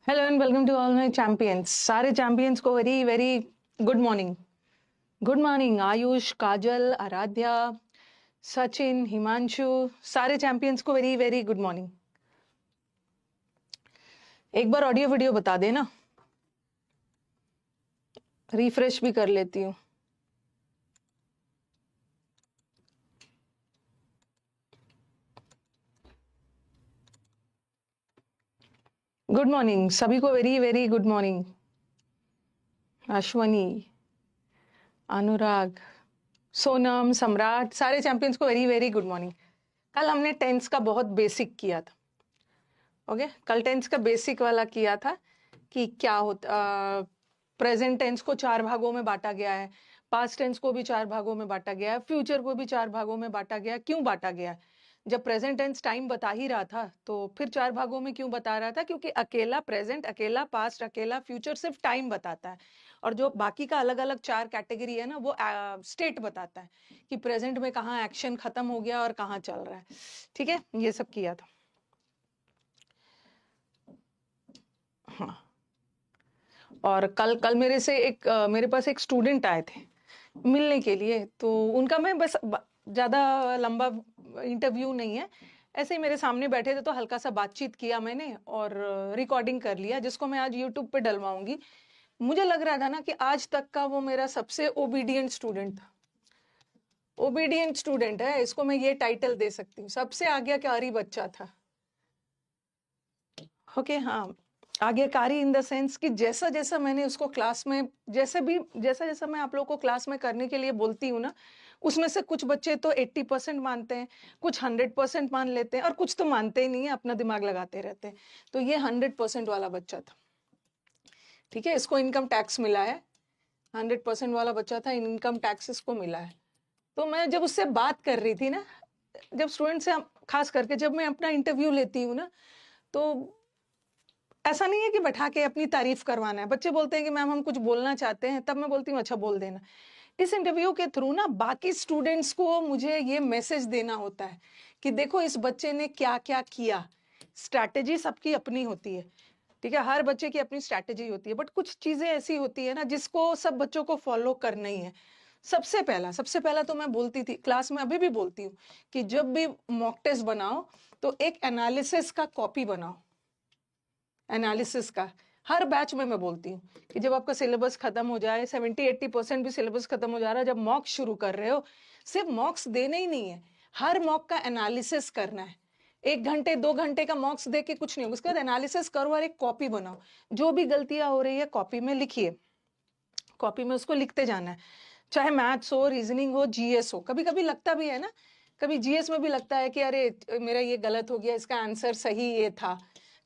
Hello and welcome to all my champions. सारे champions को very very good morning. Good morning Ayush, Kajal, Aaradhya, Sachin, Himanshu, सारे champions को very very good morning. एक बार audio video बता देना, रिफ्रेश भी कर लेती हूँ। गुड मॉर्निंग सभी को, very very good morning. Ashwani, Anurag, Sonam, Samrat, सारे चैंपियंस को वेरी वेरी गुड मॉर्निंग। कल हमने टेंस का बहुत बेसिक किया था। ओके, कल टेंस का बेसिक वाला किया था कि क्या होता। प्रेजेंट टेंस को 4 भागों में बांटा गया है, पास्ट टेंस को भी 4 भागों में बांटा गया है, फ्यूचर को भी 4 भागों में बांटा गया। क्यों बांटा गया? जब प्रेजेंट टेंस टाइम बता ही रहा था तो फिर 4 भागों में क्यों बता रहा था? क्योंकि अकेला प्रेजेंट, अकेला पास्ट, अकेला फ्यूचर सिर्फ टाइम बताता है, और जो बाकी का अलग अलग 4 कैटेगरी है ना, वो स्टेट बताता है कि प्रेजेंट में कहाँ एक्शन खत्म हो गया और कहाँ चल रहा है। ठीक है, ये सब किया था। हाँ, और कल कल मेरे पास एक स्टूडेंट आए थे मिलने के लिए, तो उनका मैं बस ज़्यादा लंबा इंटरव्यू नहीं है, ऐसे ही मेरे सामने बैठे थे तो हल्का सा बातचीत किया मैंने और रिकॉर्डिंग कर लिया, जिसको मैं आज यूट्यूब पे डलवाऊंगी। मुझे लग रहा था ना कि आज तक का वो मेरा सबसे ओबीडियंट स्टूडेंट था। ओबीडियंट स्टूडेंट है, इसको मैं ये टाइटल दे सकती हूँ, सबसे आज्ञाकारी बच्चा था। ओके, हाँ, आज्ञाकारी इन द सेंस कि जैसा जैसा मैंने उसको क्लास में, जैसा जैसा मैं आप लोग को क्लास में करने के लिए बोलती हूँ ना, उसमें से कुछ बच्चे तो 80% मानते हैं, कुछ 100% मान लेते हैं, और कुछ तो मानते ही नहीं है, अपना दिमाग लगाते रहते हैं। तो ये 100% वाला बच्चा था। ठीक है, इसको इनकम टैक्स मिला है। 100% वाला बच्चा था, इनकम टैक्स इसको मिला है। तो मैं जब उससे बात कर रही थी ना, जब स्टूडेंट से, खास करके जब मैं अपना इंटरव्यू लेती हूँ ना, तो ऐसा नहीं है कि बैठा के अपनी तारीफ करवाना है। बच्चे बोलते हैं कि मैम हम कुछ बोलना चाहते हैं, तब मैं बोलती हूँ अच्छा बोल देना। इस इंटरव्यू के थ्रू ना बाकी स्टूडेंट्स को मुझे ये मैसेज देना होता है कि देखो इस बच्चे ने क्या क्या किया। स्ट्रैटेजी सबकी अपनी होती है, ठीक है, हर बच्चे की अपनी स्ट्रैटेजी होती है, बट कुछ चीजें ऐसी होती है ना जिसको सब बच्चों को फॉलो करना ही है। सबसे पहला तो मैं बोलती थी क्लास में, अभी भी बोलती हूँ कि जब भी मॉक टेस्ट बनाओ तो एक एनालिसिस का कॉपी बनाओ। एनालिसिस का हर बैच में मैं बोलती हूँ कि जब आपका सिलेबस खत्म हो जाए, 70-80% भी सिलेबस खत्म हो जा रहा है, जब मॉक शुरू कर रहे हो, सिर्फ मॉक्स देने ही नहीं है, हर मॉक का एनालिसिस करना है। 1 घंटे 2 घंटे का मॉक्स दे के कुछ नहीं होगा, उसके बाद एनालिसिस करो और एक कॉपी बनाओ। जो भी गलतियां हो रही है कॉपी में लिखिए, कॉपी में उसको लिखते जाना है। चाहे मैथ्स हो, रीजनिंग हो, जीएस हो। कभी कभी लगता भी है ना, कभी जीएस में भी लगता है कि अरे मेरा ये गलत हो गया, इसका आंसर सही ये था,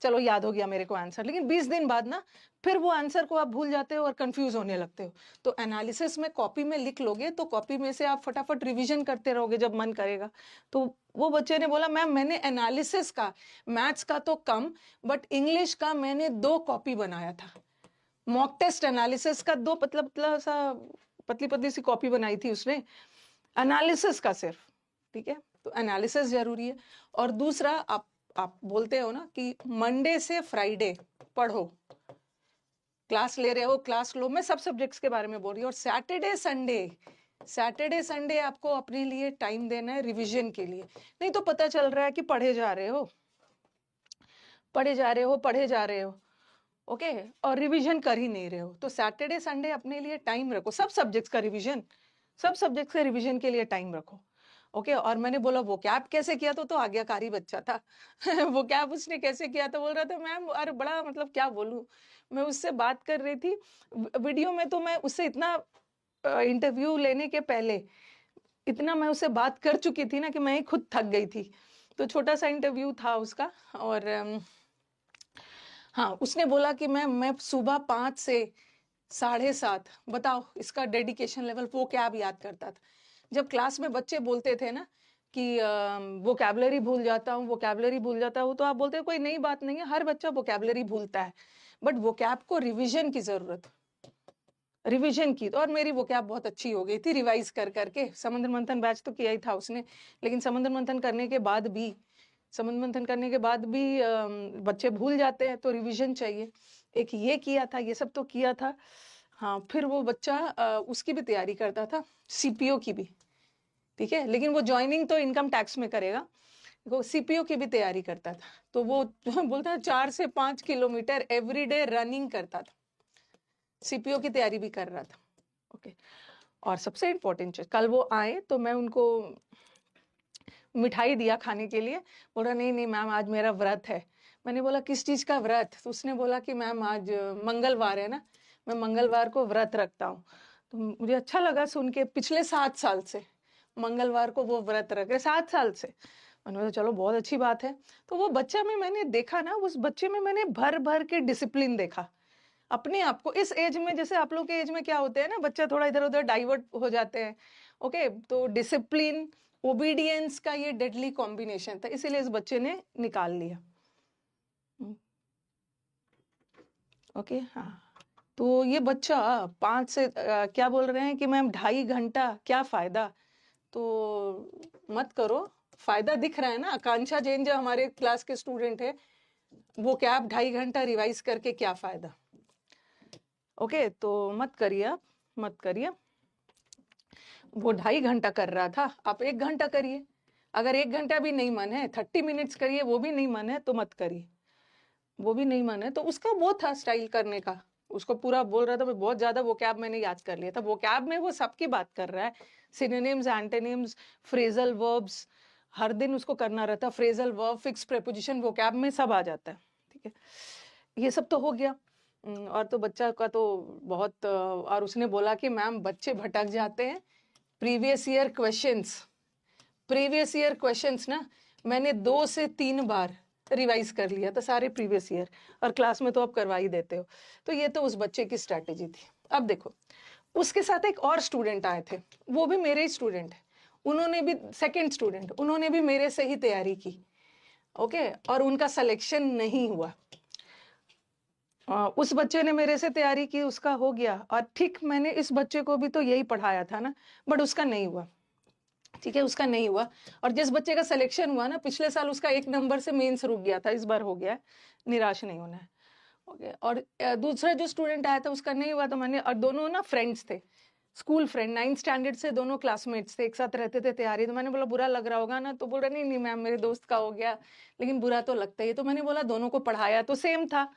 चलो याद हो गया मेरे को आंसर, लेकिन 20 दिन बाद ना फिर वो आंसर को आप भूल जाते हो और कंफ्यूज होने लगते हो। तो एनालिसिस में कॉपी में लिख लोगे तो कॉपी में से आप फटाफट रिवीजन करते रहोगे जब मन करेगा। तो वो बच्चे ने बोला मैम मैंने एनालिसिस का, मैथ्स का तो कम, बट इंग्लिश का मैंने 2 कॉपी बनाया था। मॉक टेस्ट एनालिसिस का 2 पतला पतला सा, पतली पतली सी कॉपी बनाई थी उसने, एनालिसिस का सिर्फ। ठीक है, तो एनालिसिस जरूरी है। और दूसरा, आप बोलते हो ना कि मंडे से फ्राइडे पढ़ो, क्लास ले रहे हो क्लास लो, मैं सब सब्जेक्ट्स के बारे में बोल रही हूँ। और सैटरडे संडे आपको अपने लिए टाइम देना है रिवीजन के लिए। नहीं तो पता चल रहा है कि पढ़े जा रहे हो, पढ़े जा रहे हो, ओके, और रिवीजन कर ही नहीं रहे हो। तो सैटरडे संडे अपने लिए टाइम रखो, सब सब्जेक्ट्स का रिवीजन, सब सब्जेक्ट्स के रिवीजन के लिए टाइम रखो। ओके, और मैंने बोला वो कैब कैसे किया, तो आज्ञाकारी बच्चा था। वो कैब उसने कैसे किया, तो बोल रहा था मैम, अरे बड़ा मतलब क्या बोलूं, मैं उससे बात कर रही थी वीडियो में, तो मैं उससे इतना, इंटरव्यू लेने के पहले इतना मैं उससे बात कर चुकी थी ना कि मैं ही खुद थक गई थी। तो छोटा सा इंटरव्यू था उसका। और हाँ, उसने बोला कि मैं सुबह 5 से 7:30, बताओ इसका डेडिकेशन लेवल, वो क्या याद करता था। जब क्लास में बच्चे बोलते थे ना कि वोकैबुलरी भूल जाता हूँ, वोकैबुलरी भूल जाता हूँ, तो आप बोलते हो कोई नई बात नहीं है, हर बच्चा वोकैबुलरी भूलता है, बट वोकैब को रिवीजन की जरूरत, रिवीजन की और मेरी वोकैब बहुत अच्छी हो गई थी रिवाइज कर करके। समुद्र मंथन बैच तो किया ही था उसने, लेकिन समुद्र मंथन करने के बाद भी बच्चे भूल जाते हैं, तो रिवीजन चाहिए। एक ये किया था, ये सब तो किया था। हाँ, फिर वो बच्चा उसकी भी तैयारी करता था, सीपीओ की भी, ठीक है, लेकिन वो ज्वाइनिंग तो इनकम टैक्स में करेगा, वो सीपीओ की भी तैयारी करता था। तो वो बोलता है 4 से 5 किलोमीटर एवरीडे रनिंग करता था, सीपीओ की तैयारी भी कर रहा था। ओके, और सबसे इम्पोर्टेंट चीज, कल वो आए तो मैं उनको मिठाई दिया खाने के लिए। बोल रहा नहीं नहीं मैम आज मेरा व्रत है। मैंने बोला किस चीज का व्रत? तो उसने बोला कि मैम आज मंगलवार है ना, मैं मंगलवार को व्रत रखता हूँ। तो मुझे अच्छा लगा सुन के, पिछले 7 साल से मंगलवार को वो व्रत रख रहे, 7 साल से। मैंने बोला चलो बहुत अच्छी बात है। तो वो बच्चा में मैंने देखा ना, उस बच्चे में मैंने भर भर के डिसिप्लिन देखा अपने आप को। इस एज में, जैसे आप लोग के एज में क्या होते हैं ना, बच्चा थोड़ा इधर उधर डाइवर्ट हो जाते हैं। ओके, तो डिसिप्लिन ओबीडियंस का ये डेडली कॉम्बिनेशन था, इसीलिए इस बच्चे ने निकाल लिया। ओके, हाँ, तो ये बच्चा 5 से क्या बोल रहे हैं कि मैम 2.5 घंटा क्या फायदा? तो मत करो, फायदा दिख रहा है ना। आकांक्षा जैन जो हमारे क्लास के स्टूडेंट है, वो क्या आप 2.5 घंटा रिवाइज करके क्या फायदा? ओके, तो मत करिए, आप मत करिए। वो 2.5 घंटा कर रहा था, आप 1 घंटा करिए। अगर 1 घंटा भी नहीं मन है, 30 मिनट्स करिए, वो भी नहीं मन है तो मत करिए। वो भी नहीं मन है तो उसका वो था स्टाइल करने का, उसको पूरा बोल रहा था। मैं बहुत ज्यादा वो कैब मैंने याद कर लिया था। वो कैब में वो सबकी बात कर रहा है, सिनोनिम्स, एंटोनिम्स, फ्रेजल वर्ब्स, हर दिन उसको करना रहता। फ्रेजल वर्ब, फिक्स प्रेपोजिशन वो कैब में सब आ जाता है, ठीक है। ये सब तो हो गया। और तो बच्चा का तो बहुत और उसने बोला कि मैम बच्चे भटक जाते हैं। प्रीवियस ईयर क्वेश्चंस ना मैंने 2 से 3 बार रिवाइज कर लिया था, सारे प्रीवियस ईयर, और क्लास में तो आप करवा ही देते हो। तो ये तो उस बच्चे की स्ट्रैटेजी थी। अब देखो, उसके साथ एक और स्टूडेंट आए थे, वो भी मेरे ही स्टूडेंट है, उन्होंने भी सेकंड स्टूडेंट, उन्होंने भी मेरे से ही तैयारी की। ओके, और उनका सिलेक्शन नहीं हुआ। उस बच्चे ने मेरे से तैयारी की, उसका हो गया। और ठीक मैंने इस बच्चे को भी तो यही पढ़ाया था ना, बट उसका नहीं हुआ, ठीक है, उसका नहीं हुआ। और जिस बच्चे का सिलेक्शन हुआ ना, पिछले साल उसका 1 नंबर से मेंस रुक गया था, इस बार हो गया है। निराश नहीं होना है। ओके, और दूसरा जो स्टूडेंट आया था उसका नहीं हुआ। तो मैंने, और दोनों ना फ्रेंड्स थे, स्कूल फ्रेंड, 9th स्टैंडर्ड से दोनों क्लासमेट्स थे, एक साथ रहते थे तैयारी। तो मैंने बोला बुरा लग रहा होगा ना? तो बोल रहा नहीं नहीं मैम मेरे दोस्त का हो गया, लेकिन बुरा तो लगता ही है। तो मैंने बोला दोनों को पढ़ाया तो सेम था,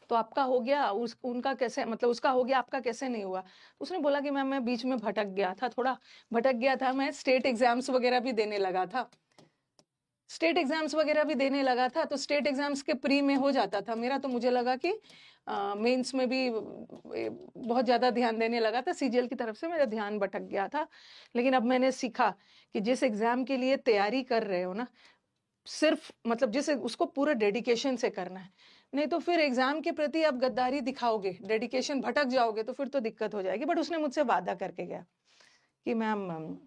तो आपका हो गया, उनका कैसे, मतलब उसका हो गया, आपका कैसे नहीं हुआ? उसने बोला कि मैम मैं बीच में भटक गया था, थोड़ा भटक गया था, मैं स्टेट एग्जाम्स वगैरह भी देने लगा था, स्टेट एग्जाम्स वगैरह भी देने लगा था। तो स्टेट एग्जाम्स के प्री में हो जाता था मेरा, तो मुझे लगा कि मेंस में भी बहुत ज़्यादा ध्यान देने लगा था, सीजीएल की तरफ से मेरा ध्यान भटक गया था। लेकिन अब मैंने सीखा कि जिस एग्जाम के लिए तैयारी कर रहे हो ना, सिर्फ मतलब जिसे उसको पूरे डेडिकेशन से करना है, नहीं तो फिर एग्जाम के प्रति आप गद्दारी दिखाओगे, डेडिकेशन भटक जाओगे तो फिर तो दिक्कत हो जाएगी। बट उसने मुझसे वादा करके गया कि मैम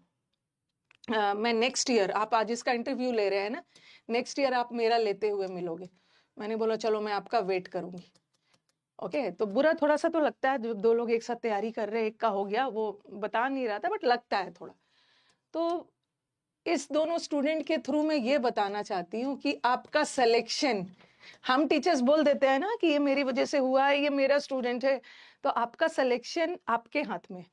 मैं नेक्स्ट ईयर, आप आज इसका इंटरव्यू ले रहे हैं ना, नेक्स्ट ईयर आप मेरा लेते हुए मिलोगे। मैंने बोला चलो मैं आपका वेट करूंगी। ओके, तो बुरा थोड़ा सा तो लगता है, जो 2 लोग एक साथ तैयारी कर रहे हैं, एक का हो गया, वो बता नहीं रहा था, बट लगता है थोड़ा। तो इस दोनों स्टूडेंट के थ्रू मैं ये बताना चाहती हूँ कि आपका सिलेक्शन, हम टीचर्स बोल देते हैं ना कि ये मेरी वजह से हुआ है, ये मेरा स्टूडेंट है, तो आपका सिलेक्शन आपके हाथ में,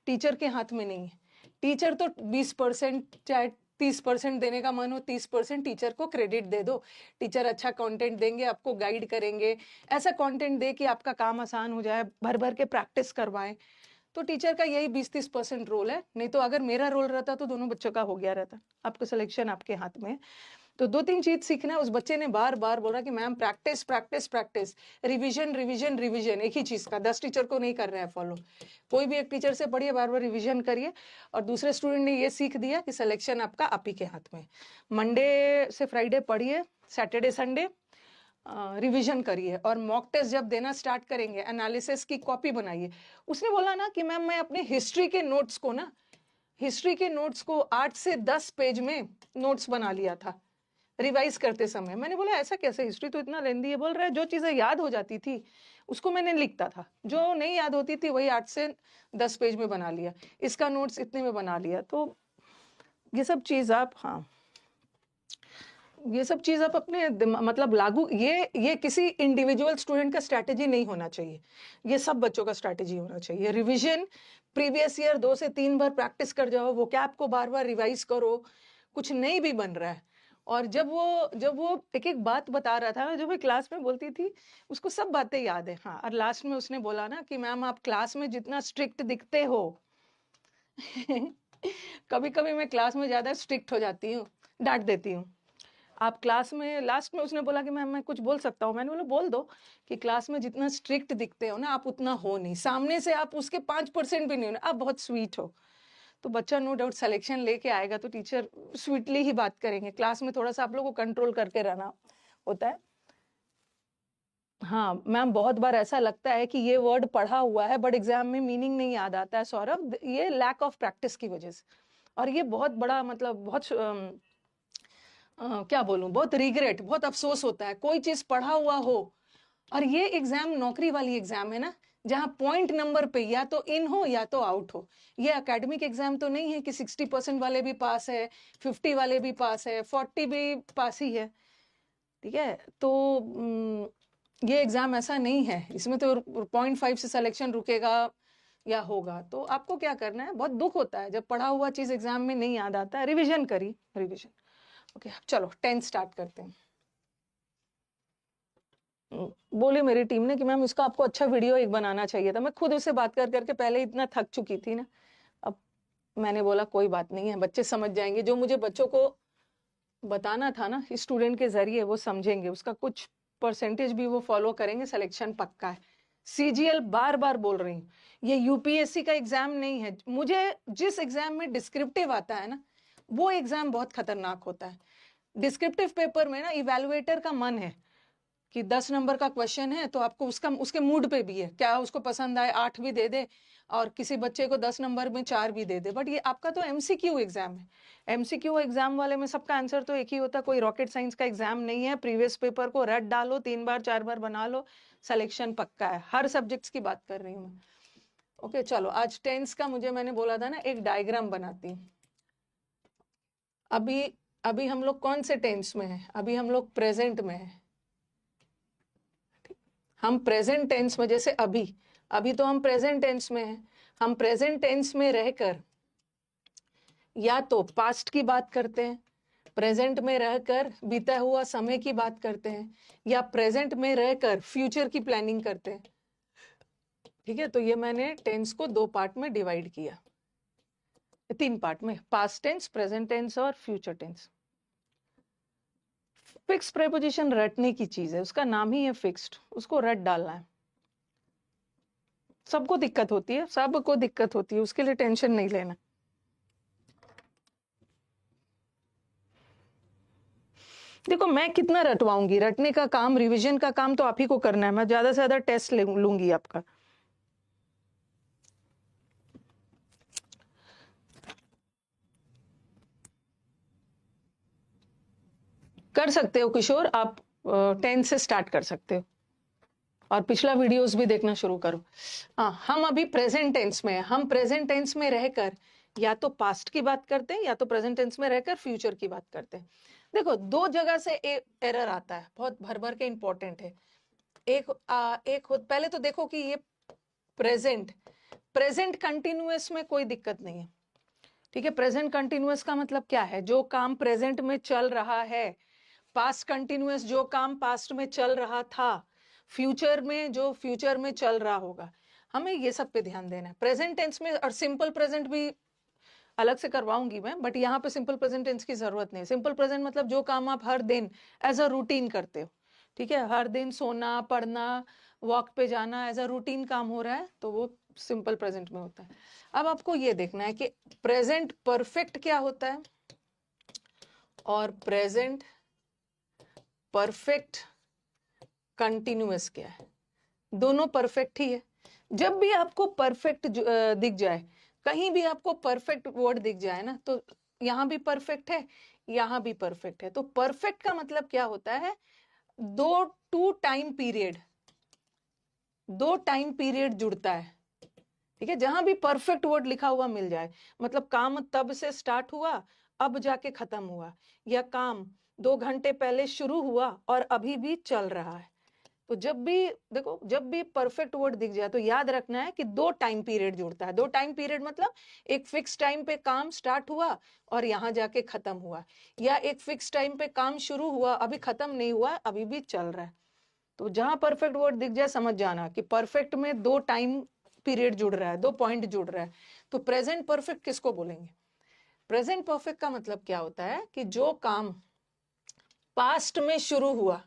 टीचर के हाथ में नहीं है। टीचर तो 20%, चाहे 30% देने का मन हो, 30% टीचर को क्रेडिट दे दो। टीचर अच्छा कंटेंट देंगे, आपको गाइड करेंगे, ऐसा कंटेंट दे कि आपका काम आसान हो जाए, भर भर के प्रैक्टिस करवाएं। तो टीचर का यही 20-30% रोल है। नहीं तो अगर मेरा रोल रहता तो दोनों बच्चों का हो गया रहता। आपका सिलेक्शन आपके हाथ में है। तो 2-3 चीज सीखना है। उस बच्चे ने बार बार बोला कि ma'am practice practice practice, revision revision revision, एक ही चीज का 10 टीचर को नहीं कर रहे हैं फॉलो। कोई भी एक टीचर से पढ़िए, बार बार रिवीजन करिए। और दूसरे स्टूडेंट ने ये सीख दिया कि सिलेक्शन आपका आप ही के हाथ में। मंडे से फ्राइडे पढ़िए, सैटरडे संडे रिवीजन करिए, और मॉक टेस्ट जब देना स्टार्ट करेंगे, एनालिसिस की कॉपी बनाइए। उसने बोला ना कि मैम मैं अपने हिस्ट्री के नोट्स को 8 से 10 पेज में नोट्स बना लिया था, रिवाइज करते समय। मैंने बोला ऐसा कैसे, हिस्ट्री तो इतना लेंदी है। बोल रहा है जो चीजें याद हो जाती थी उसको मैंने लिखता था, जो नहीं याद होती थी वही 8 से 10 पेज में बना लिया, इसका नोट्स इतने में बना लिया। तो ये सब चीज आप, हाँ ये सब चीज आप अपने मतलब लागू, ये किसी इंडिविजुअल स्टूडेंट का स्ट्रैटेजी नहीं होना चाहिए, ये सब बच्चों का स्ट्रैटेजी होना चाहिए। रिवीजन, प्रीवियस ईयर 2 से 3 बार प्रैक्टिस कर जाओ, वो कैप को बार बार रिवाइज करो, कुछ नहीं भी बन रहा है। और जब वो एक एक बात बता रहा था, जो मैं क्लास में बोलती थी, उसको सब बातें याद है। हाँ, और लास्ट में उसने बोला ना कि मैम आप क्लास में जितना स्ट्रिक्ट दिखते हो कभी कभी मैं क्लास में ज्यादा स्ट्रिक्ट हो जाती हूँ, डांट देती हूँ। आप क्लास में, लास्ट में उसने बोला कि मैम मैं कुछ बोल सकता हूँ। मैंने बोला बोल दो कि क्लास में जितना स्ट्रिक्ट दिखते हो ना आप उतना हो नहीं, सामने से आप उसके 5% भी नहीं हो ना, आप बहुत स्वीट हो। तो बच्चा नो डाउट सिलेक्शन लेके आएगा तो टीचर स्वीटली ही बात करेंगे। क्लास में थोड़ा सा आप लोग को कंट्रोल करके रहना होता है। हाँ मैम, बहुत बार ऐसा लगता है कि ये वर्ड पढ़ा हुआ है बट एग्जाम में मीनिंग नहीं याद आता है सौरभ, ये लैक ऑफ प्रैक्टिस की वजह से। और ये बहुत बड़ा मतलब बहुत क्या बोलूं, बहुत रिग्रेट, बहुत अफसोस होता है कोई चीज पढ़ा हुआ हो। और ये एग्जाम नौकरी वाली एग्जाम है ना, जहां पॉइंट नंबर पे या तो इन हो या तो आउट हो। ये एकेडमिक एग्जाम तो नहीं है कि 60% वाले भी पास है, 50 वाले भी पास है, 40 भी पास ही है। ठीक है, तो ये एग्जाम ऐसा नहीं है, इसमें तो 0.5 से सिलेक्शन रुकेगा या होगा। तो आपको क्या करना है, बहुत दुख होता है जब पढ़ा हुआ चीज एग्जाम में नहीं याद आता है। रिविजन करी, रिविजन। ओके चलो 10 स्टार्ट करते हैं। बोली मेरी टीम ने कि मैम इसका आपको अच्छा वीडियो एक बनाना चाहिए था। मैं खुद उससे बात कर करके पहले इतना थक चुकी थी ना, अब मैंने बोला कोई बात नहीं है, बच्चे समझ जाएंगे। जो मुझे बच्चों को बताना था ना स्टूडेंट के जरिए, वो समझेंगे, उसका कुछ परसेंटेज भी वो फॉलो करेंगे, सिलेक्शन पक्का है। सीजीएल बार बार बोल रही हूँ, ये यूपीएससी का एग्जाम नहीं है। मुझे जिस एग्जाम में डिस्क्रिप्टिव आता है ना, वो एग्जाम बहुत खतरनाक होता है। डिस्क्रिप्टिव पेपर में ना इवेलुएटर का मन है कि 10 नंबर का क्वेश्चन है तो आपको उसका, उसके मूड पे भी है, क्या उसको पसंद आए 8 भी दे दे और किसी बच्चे को 10 नंबर में 4 भी दे दे। बट ये आपका तो एमसीक्यू एग्जाम है। एमसीक्यू एग्जाम वाले में सबका आंसर तो एक ही होता है, कोई रॉकेट साइंस का एग्जाम नहीं है। प्रीवियस पेपर को रट डालो, 3 बार 4 बार बना लो, सिलेक्शन पक्का है। हर सब्जेक्ट्स की बात कर रही हूँ मैं। ओके चलो, आज टेंस का मुझे, मैंने बोला था ना एक डायग्राम बनाती हूँ। अभी अभी हम लोग कौन से टेंस में है, अभी हम लोग प्रेजेंट में है। हम प्रेजेंट टेंस में, जैसे अभी अभी तो हम प्रेजेंट टेंस में हैं, हम प्रेजेंट टेंस में रहकर या तो पास्ट की बात करते हैं, प्रेजेंट में रहकर बीता हुआ समय की बात करते हैं, या प्रेजेंट में रहकर फ्यूचर की प्लानिंग करते हैं। ठीक है, तो ये मैंने टेंस को 2 पार्ट में डिवाइड किया, 3 पार्ट में, पास्ट टेंस, प्रेजेंट टेंस और फ्यूचर टेंस। फिक्स प्रेपोजिशन रटने की चीज है, उसका नाम ही है फिक्स्ड, उसको रट डालना है। सबको दिक्कत होती है, सबको दिक्कत होती है, उसके लिए टेंशन नहीं लेना। देखो मैं कितना रटवाऊंगी, रटने का काम, रिवीजन का काम तो आप ही को करना है। मैं ज्यादा से ज्यादा टेस्ट लूंगी आपका। कर सकते हो किशोर, आप 10 से स्टार्ट कर सकते हो और पिछला वीडियोस भी देखना शुरू करो। हाँ, हम अभी प्रेजेंट टेंस में हैं। हम प्रेजेंट टेंस में रहकर या तो पास्ट की बात करते हैं या तो प्रेजेंट टेंस में रहकर फ्यूचर की बात करते हैं। देखो 2 जगह से एरर आता है, बहुत भर भर के इंपॉर्टेंट है। पहले तो देखो कि ये प्रेजेंट कंटिन्यूअस में कोई दिक्कत नहीं है। ठीक है, प्रेजेंट कंटिन्यूअस का मतलब क्या है, जो काम प्रेजेंट में चल रहा है। पास्ट कंटिन्यूअस, जो काम पास्ट में चल रहा था। फ्यूचर में, जो फ्यूचर में चल रहा होगा। हमें ये सब पे ध्यान देना है। प्रेजेंट टेंस में, और सिंपल प्रेजेंट भी अलग से करवाऊंगी मैं, बट यहाँ पे सिंपल प्रेजेंट टेंस की जरूरत नहीं। सिंपल प्रेजेंट मतलब जो काम आप हर दिन एज अ रूटीन करते हो। ठीक है, हर दिन सोना, पढ़ना, वॉक पे जाना एज अ रूटीन काम हो रहा है, तो वो सिंपल प्रेजेंट में होता है। अब आपको ये देखना है कि प्रेजेंट परफेक्ट क्या होता है और प्रेजेंट परफेक्ट कंटिन्यूअस क्या है। दोनों परफेक्ट ही है। जब भी आपको परफेक्ट दिख जाए, कहीं भी आपको परफेक्ट वर्ड दिख जाए ना, तो यहाँ भी परफेक्ट है, यहाँ भी परफेक्ट है। तो परफेक्ट का मतलब क्या होता है? दो टाइम पीरियड जुड़ता है, ठीक है। जहां भी परफेक्ट वर्ड लिखा हुआ मिल जाए, मतलब काम तब से स्टार्ट हुआ अब जाके खत्म हुआ, या काम 2 घंटे पहले शुरू हुआ और अभी भी चल रहा है। तो जब भी देखो, जब भी परफेक्ट वर्ड दिख जाए तो याद रखना है कि 2 टाइम पीरियड जुड़ता है। 2 टाइम पीरियड मतलब एक फिक्स टाइम पे काम स्टार्ट हुआ और यहाँ जाके खत्म हुआ, या एक फिक्स टाइम पे काम शुरू हुआ अभी खत्म नहीं हुआ, अभी भी चल रहा है। तो जहां परफेक्ट वर्ड दिख जाए समझ जाना कि परफेक्ट में 2 टाइम पीरियड जुड़ रहा है, 2 पॉइंट जुड़ रहा है। तो प्रेजेंट परफेक्ट किसको बोलेंगे? प्रेजेंट परफेक्ट का मतलब क्या होता है कि जो काम पास्ट में शुरू हुआ,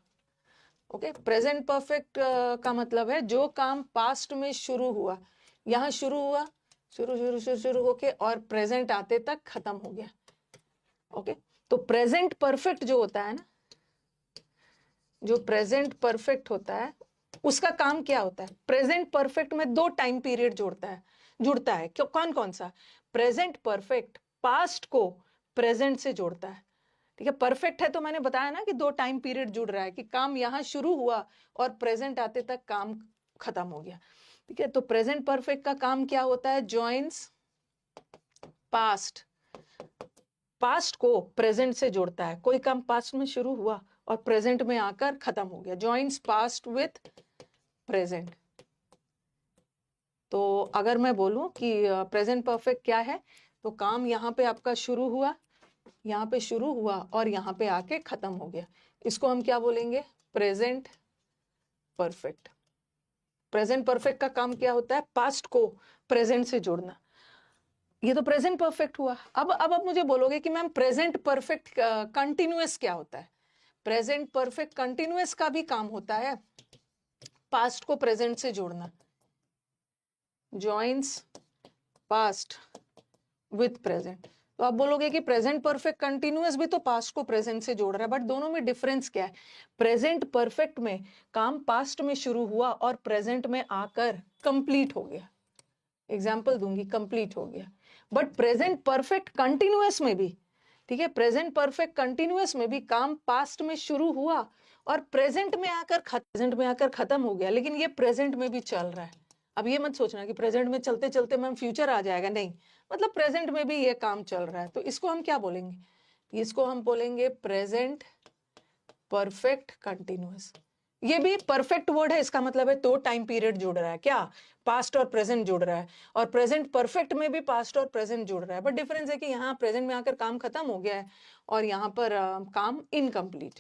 ओके। प्रेजेंट परफेक्ट का मतलब है जो काम पास्ट में शुरू हुआ, यहाँ शुरू हुआ, शुरू शुरू शुरू शुरू होके और प्रेजेंट आते तक खत्म हो गया, ओके। तो प्रेजेंट परफेक्ट जो होता है ना, जो प्रेजेंट परफेक्ट होता है उसका काम क्या होता है? प्रेजेंट परफेक्ट में 2 टाइम पीरियड जुड़ता है। क्यों? कौन कौन सा? प्रेजेंट परफेक्ट पास्ट को प्रेजेंट से जोड़ता है, ठीक है। परफेक्ट है तो मैंने बताया ना कि 2 टाइम पीरियड जुड़ रहा है, कि काम यहां शुरू हुआ और प्रेजेंट आते तक काम खत्म हो गया, ठीक है। तो प्रेजेंट परफेक्ट का काम क्या होता है? जॉइंस पास्ट को प्रेजेंट से जोड़ता है। कोई काम पास्ट में शुरू हुआ और प्रेजेंट में आकर खत्म हो गया, जॉइंस पास्ट विथ प्रेजेंट। तो अगर मैं बोलूं कि प्रेजेंट परफेक्ट क्या है, तो काम यहाँ पे आपका शुरू हुआ, यहाँ पे शुरू हुआ और यहाँ पे आके खत्म हो गया, इसको हम क्या बोलेंगे? Present perfect. प्रेजेंट परफेक्ट का काम क्या होता है? पास्ट को प्रेजेंट से जोड़ना। ये तो प्रेजेंट परफेक्ट हुआ। अब आप मुझे बोलोगे कि मैम प्रेजेंट परफेक्ट कंटिन्यूअस क्या होता है? प्रेजेंट परफेक्ट कंटिन्यूअस का भी काम होता है पास्ट को प्रेजेंट से जोड़ना, जॉइंस पास्ट विथ प्रेजेंट। तो आप बोलोगे कि प्रेजेंट परफेक्ट कंटिन्यूअस भी तो पास्ट को प्रेजेंट से जोड़ रहा है, बट दोनों में डिफरेंस क्या है? प्रेजेंट परफेक्ट में काम पास्ट में शुरू हुआ और प्रेजेंट में आकर कंप्लीट हो गया, एग्जाम्पल दूंगी, कंप्लीट हो गया। बट प्रेजेंट परफेक्ट कंटिन्यूअस में भी, ठीक है, प्रेजेंट परफेक्ट कंटिन्यूअस में भी काम पास्ट में शुरू हुआ और प्रेजेंट में आकर खत्म हो गया, लेकिन ये प्रेजेंट में भी चल रहा है। अब ये मत सोचना कि प्रेजेंट में चलते चलते मैम फ्यूचर आ जाएगा, नहीं, मतलब प्रेजेंट में भी ये काम चल रहा है। तो इसको हम क्या बोलेंगे? इसको हम बोलेंगे प्रेजेंट परफेक्ट कंटिन्यूअस। ये भी परफेक्ट वर्ड है, इसका मतलब है 2 टाइम पीरियड जुड़ रहा है, क्या? पास्ट और प्रेजेंट जुड़ रहा है। और प्रेजेंट परफेक्ट में भी पास्ट और प्रेजेंट जुड़ रहा है, बट डिफरेंस है कि यहाँ प्रेजेंट में आकर काम खत्म हो गया है और यहाँ पर काम इनकम्प्लीट,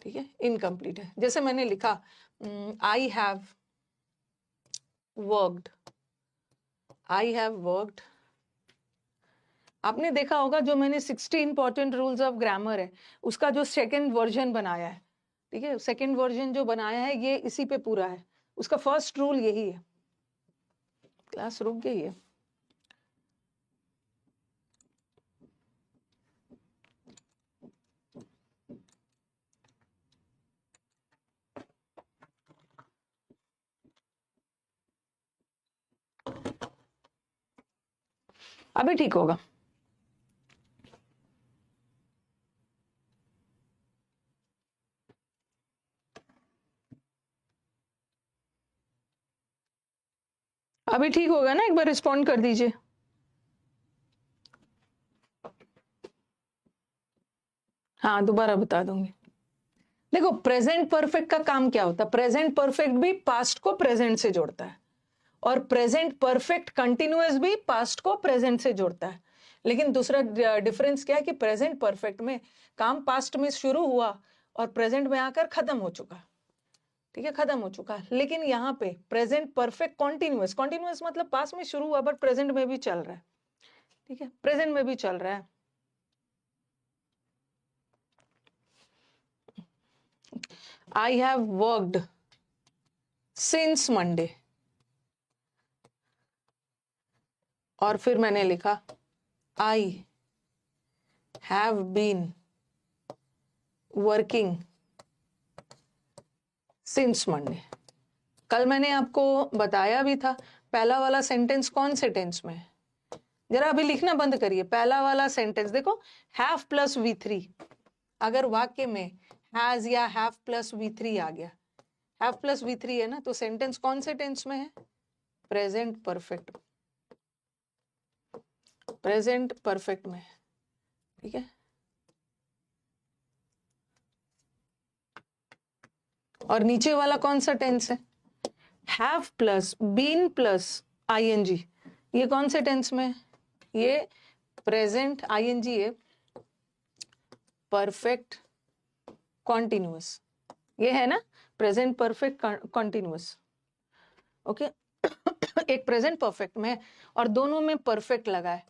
ठीक है, इनकम्प्लीट है। जैसे मैंने लिखा I have worked, I have worked. आपने देखा होगा जो मैंने 60 इंपॉर्टेंट रूल्स ऑफ ग्रामर है उसका जो सेकंड वर्जन बनाया है, ठीक है, सेकंड वर्जन जो बनाया है ये इसी पे पूरा है। उसका फर्स्ट रूल यही है। क्लास रुक गई है। अभी ठीक होगा। अभी ठीक होगा ना? एक बार रिस्पॉन्ड कर दीजिए। हाँ, दोबारा बता दूंगी। देखो, प्रेजेंट परफेक्ट का काम क्या होता है? प्रेजेंट परफेक्ट भी पास्ट को प्रेजेंट से जोड़ता है और प्रेजेंट परफेक्ट कंटिन्यूअस भी पास्ट को प्रेजेंट से जोड़ता है। लेकिन दूसरा डिफरेंस क्या है कि प्रेजेंट परफेक्ट में काम पास्ट में शुरू हुआ और प्रेजेंट में आकर खत्म हो चुका, ठीक है, खत्म हो चुका। लेकिन यहाँ पे प्रेजेंट परफेक्ट कॉन्टिन्यूअस मतलब पास्ट में शुरू हुआ बट प्रेजेंट में भी चल रहा है, ठीक है, प्रेजेंट में भी चल रहा है। I have worked since Monday, और फिर मैंने लिखा I have been working since Monday. कल मैंने आपको बताया भी था पहला वाला सेंटेंस कौन से टेंस में है? जरा अभी लिखना बंद करिए। पहला वाला सेंटेंस देखो, हैव प्लस V3, अगर वाक्य में हैज या हैव प्लस V3 आ गया, हैव प्लस V3 है ना, तो सेंटेंस कौन से टेंस में है? प्रेजेंट परफेक्ट, प्रेजेंट परफेक्ट में, ठीक है। और नीचे वाला कौन सा टेंस है? Have plus been plus ING, ये कौन से टेंस में है? ये प्रेजेंट ING है, परफेक्ट कॉन्टिन्यूअस, ये है ना प्रेजेंट परफेक्ट कॉन्टिन्यूअस, ओके। एक प्रेजेंट परफेक्ट में और दोनों में परफेक्ट लगा है।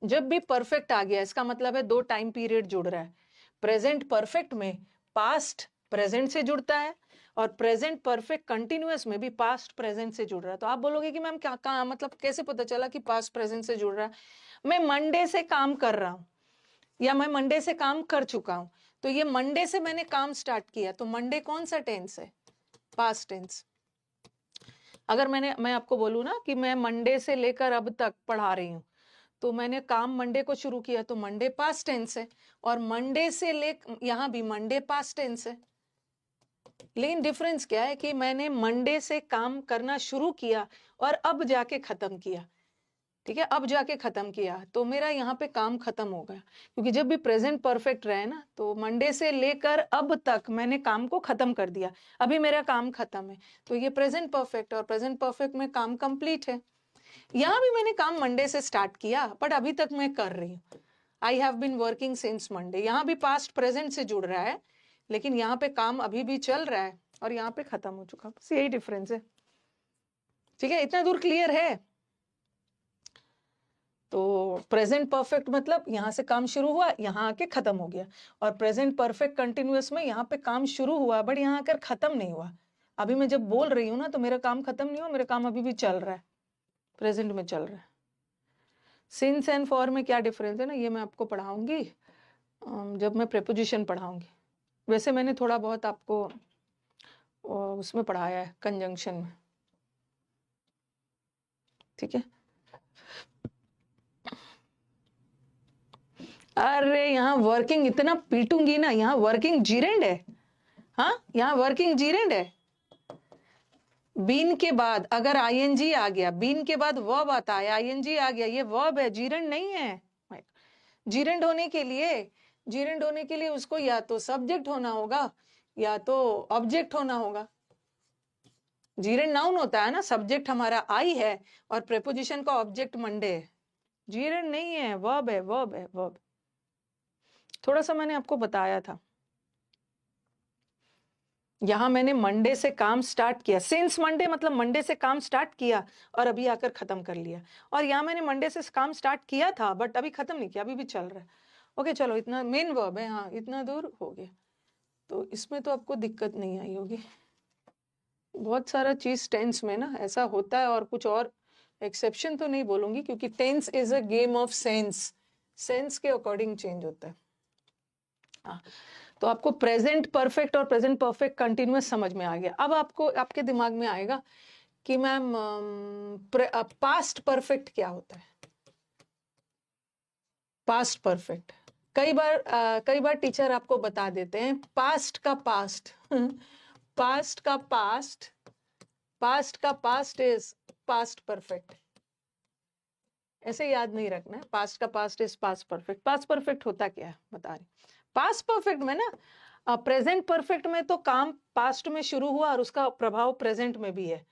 जब भी परफेक्ट आ गया इसका मतलब है दो टाइम पीरियड जुड़ रहा है। प्रेजेंट परफेक्ट में पास्ट प्रेजेंट से जुड़ता है और प्रेजेंट परफेक्ट कंटिन्यूअस में भी पास्ट प्रेजेंट से जुड़ रहा है। तो आप बोलोगे कि मैम क्या मतलब कैसे पता चला कि पास्ट प्रेजेंट से जुड़ रहा है? मैं मंडे से काम कर रहा हूं या मैं मंडे से काम कर चुका हूं, तो ये मंडे से मैंने काम स्टार्ट किया, तो मंडे कौन सा टेंस है? Past tense. अगर मैं आपको बोलूं ना कि मैं मंडे से लेकर अब तक पढ़ा रही हूँ, तो मैंने काम मंडे को शुरू किया, तो मंडे पास्ट टेंस है, और मंडे से ले यहाँ भी मंडे पास्ट टेंस है। लेकिन डिफरेंस क्या है कि मैंने मंडे से काम करना शुरू किया और अब जाके खत्म किया, ठीक है, अब जाके खत्म किया, तो मेरा यहाँ पे काम खत्म हो गया। क्योंकि जब भी प्रेजेंट परफेक्ट रहे ना, तो मंडे से लेकर अब तक मैंने काम को खत्म कर दिया, अभी मेरा काम खत्म है, तो ये प्रेजेंट परफेक्ट, और प्रेजेंट परफेक्ट में काम कंप्लीट है। यहाँ भी मैंने काम मंडे से स्टार्ट किया बट अभी तक मैं कर रही हूँ, I have been working since Monday. यहाँ भी पास्ट प्रेजेंट से जुड़ रहा है, लेकिन यहाँ पे काम अभी भी चल रहा है और यहाँ पे खत्म हो चुका, बस यही डिफरेंस है, ठीक है। इतना दूर क्लियर है? तो प्रेजेंट परफेक्ट मतलब यहाँ से काम शुरू हुआ, यहाँ आके खत्म हो गया, और प्रेजेंट परफेक्ट कंटिन्यूअस में यहाँ पे काम शुरू हुआ बट यहाँ आकर खत्म नहीं हुआ। अभी मैं जब बोल रही हूँ ना, तो मेरा काम खत्म नहीं हुआ, मेरा काम अभी भी चल रहा है, प्रेजेंट में चल रहा है। सिंस एंड फॉर में क्या डिफरेंस है ना, ये मैं आपको पढ़ाऊंगी जब मैं प्रेपोजिशन पढ़ाऊंगी। वैसे मैंने थोड़ा बहुत आपको उसमें पढ़ाया है, कंजंक्शन में, ठीक है। अरे यहाँ वर्किंग इतना पीटूंगी ना, यहाँ वर्किंग जीरेंड है, हाँ यहाँ वर्किंग जीरेंड है। बीन के बाद अगर ING आ गया, बीन के बाद वर्ब आता है, ING आ गया, ये वर्ब है, जीरेंड नहीं है। जीरेंड होने के लिए उसको या तो सब्जेक्ट होना होगा या तो ऑब्जेक्ट होना होगा। जीरेंड नाउन होता है ना, सब्जेक्ट हमारा आई है और प्रेपोजिशन का ऑब्जेक्ट मंडे है। जीरेंड नहीं है, वर्ब है, वर्ब है, वर्ब। थोड़ा सा मैंने आपको बताया था। यहां मैंने मंडे से काम स्टार्ट किया, सिंस मंडे मतलब मंडे से काम स्टार्ट किया और अभी आकर खत्म कर लिया, और यहाँ मैंने मंडे से काम स्टार्ट किया था बट अभी खत्म नहीं किया, अभी भी चल रहा है। ओके चलो, इतना मेन वर्ब है, हाँ इतना दूर हो गया, तो इसमें तो आपको दिक्कत नहीं आई होगी। बहुत सारा चीज टेंस में ना ऐसा होता है, और कुछ और एक्सेप्शन तो नहीं बोलूंगी, क्योंकि tense is a game of sense, sense के अकॉर्डिंग चेंज होता है। हाँ, तो आपको प्रेजेंट परफेक्ट और प्रेजेंट परफेक्ट कंटिन्यूअस समझ में आ गया। अब आपको आपके दिमाग में आएगा कि मैम पास्ट परफेक्ट क्या होता है? पास्ट परफेक्ट कई बार टीचर आपको बता देते हैं पास्ट का पास्ट पास्ट का पास्ट, पास्ट का पास्ट इज पास्ट परफेक्ट, ऐसे याद नहीं रखना है। पास्ट का past is past perfect. Past perfect होता क्या है बता रही। पास्ट परफेक्ट में ना, प्रेजेंट परफेक्ट में तो काम पास्ट में शुरू हुआ और उसका प्रभाव प्रेजेंट में भी है,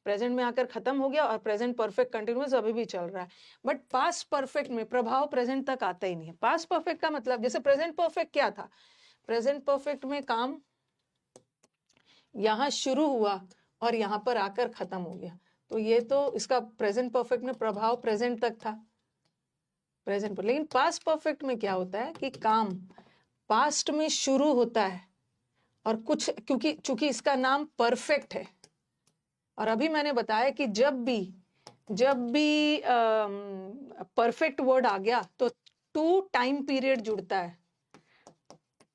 प्रेजेंट में आकर खत्म हो गया, और प्रेजेंट परफेक्ट कंटिन्यूअस अभी भी चल रहा है। बट पास्ट परफेक्ट में प्रभाव प्रेजेंट तक आता ही नहीं है। पास्ट परफेक्ट का मतलब, जैसे प्रेजेंट परफेक्ट क्या था, प्रेजेंट परफेक्ट में काम यहां शुरू हुआ और यहां पर आकर खत्म हो गया, तो ये तो इसका प्रेजेंट परफेक्ट में प्रभाव प्रेजेंट तक था, प्रेजेंट पर। लेकिन पास्ट परफेक्ट में क्या होता है कि काम पास्ट में शुरू होता है, और कुछ चूंकि इसका नाम परफेक्ट है, और अभी मैंने बताया कि जब भी परफेक्ट वर्ड आ गया तो टू टाइम पीरियड जुड़ता है।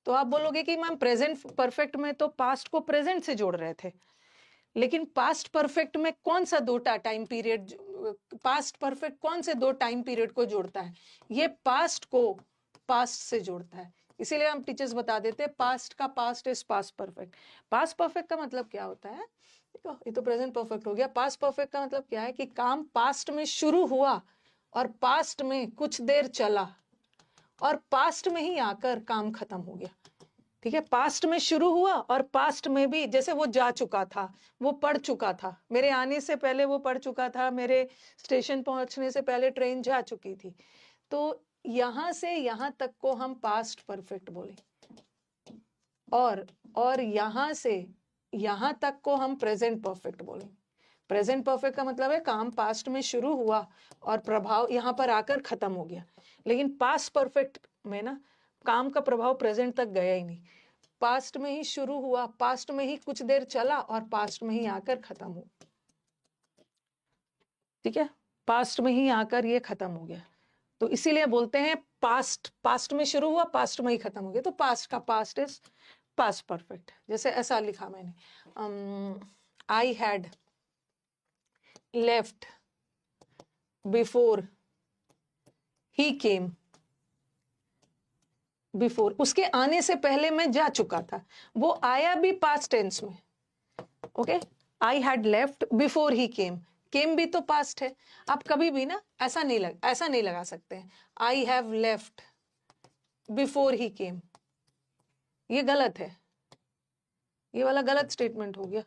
तो आप बोलोगे कि मैम प्रेजेंट परफेक्ट में तो पास्ट को प्रेजेंट से जोड़ रहे थे, लेकिन पास्ट परफेक्ट में कौन सा दो टाइम पीरियड पास्ट परफेक्ट कौन से दो टाइम पीरियड को जोड़ता है? ये पास्ट को पास्ट से जोड़ता है, इसीलिए हम टीचर्स बता देते हैं पास्ट का past is past perfect. Past perfect का मतलब क्या होता है? देखो ये तो प्रेजेंट परफेक्ट हो गया। पास्ट परफेक्ट का मतलब क्या है कि काम पास्ट में शुरू हुआ और पास्ट में कुछ देर चला और पास्ट में ही आकर काम खत्म हो गया। ठीक है, पास्ट में शुरू हुआ और पास्ट में भी, जैसे वो जा चुका था, वो पढ़ चुका था, मेरे आने से पहले वो पढ़ चुका था, मेरे स्टेशन पहुंचने से पहले ट्रेन जा चुकी थी। तो यहां से यहां तक को हम पास्ट परफेक्ट बोले, और यहां से यहां तक को हम प्रेजेंट परफेक्ट बोले। प्रेजेंट परफेक्ट का मतलब है काम पास्ट में शुरू हुआ और प्रभाव यहां पर आकर खत्म हो गया। लेकिन पास्ट परफेक्ट में ना काम का प्रभाव प्रेजेंट तक गया ही नहीं, पास्ट में ही शुरू हुआ, पास्ट में ही कुछ देर चला और पास्ट में ही आकर खत्म हो। ठीक है, पास्ट में ही आकर ये खत्म हो गया। तो इसीलिए बोलते हैं पास्ट, पास्ट में शुरू हुआ, पास्ट में ही खत्म हो गया। तो पास्ट का पास्ट इज पास्ट परफेक्ट। जैसे ऐसा लिखा मैंने, आई had left before he came. Before, उसके आने से पहले मैं जा चुका था, वो आया भी पास्ट टेंस में। Okay, I had left before he came, came भी तो पास्ट है। आप कभी भी ना ऐसा नहीं लगा सकते हैं I have left before he came, ये गलत है, ये वाला गलत स्टेटमेंट हो गया।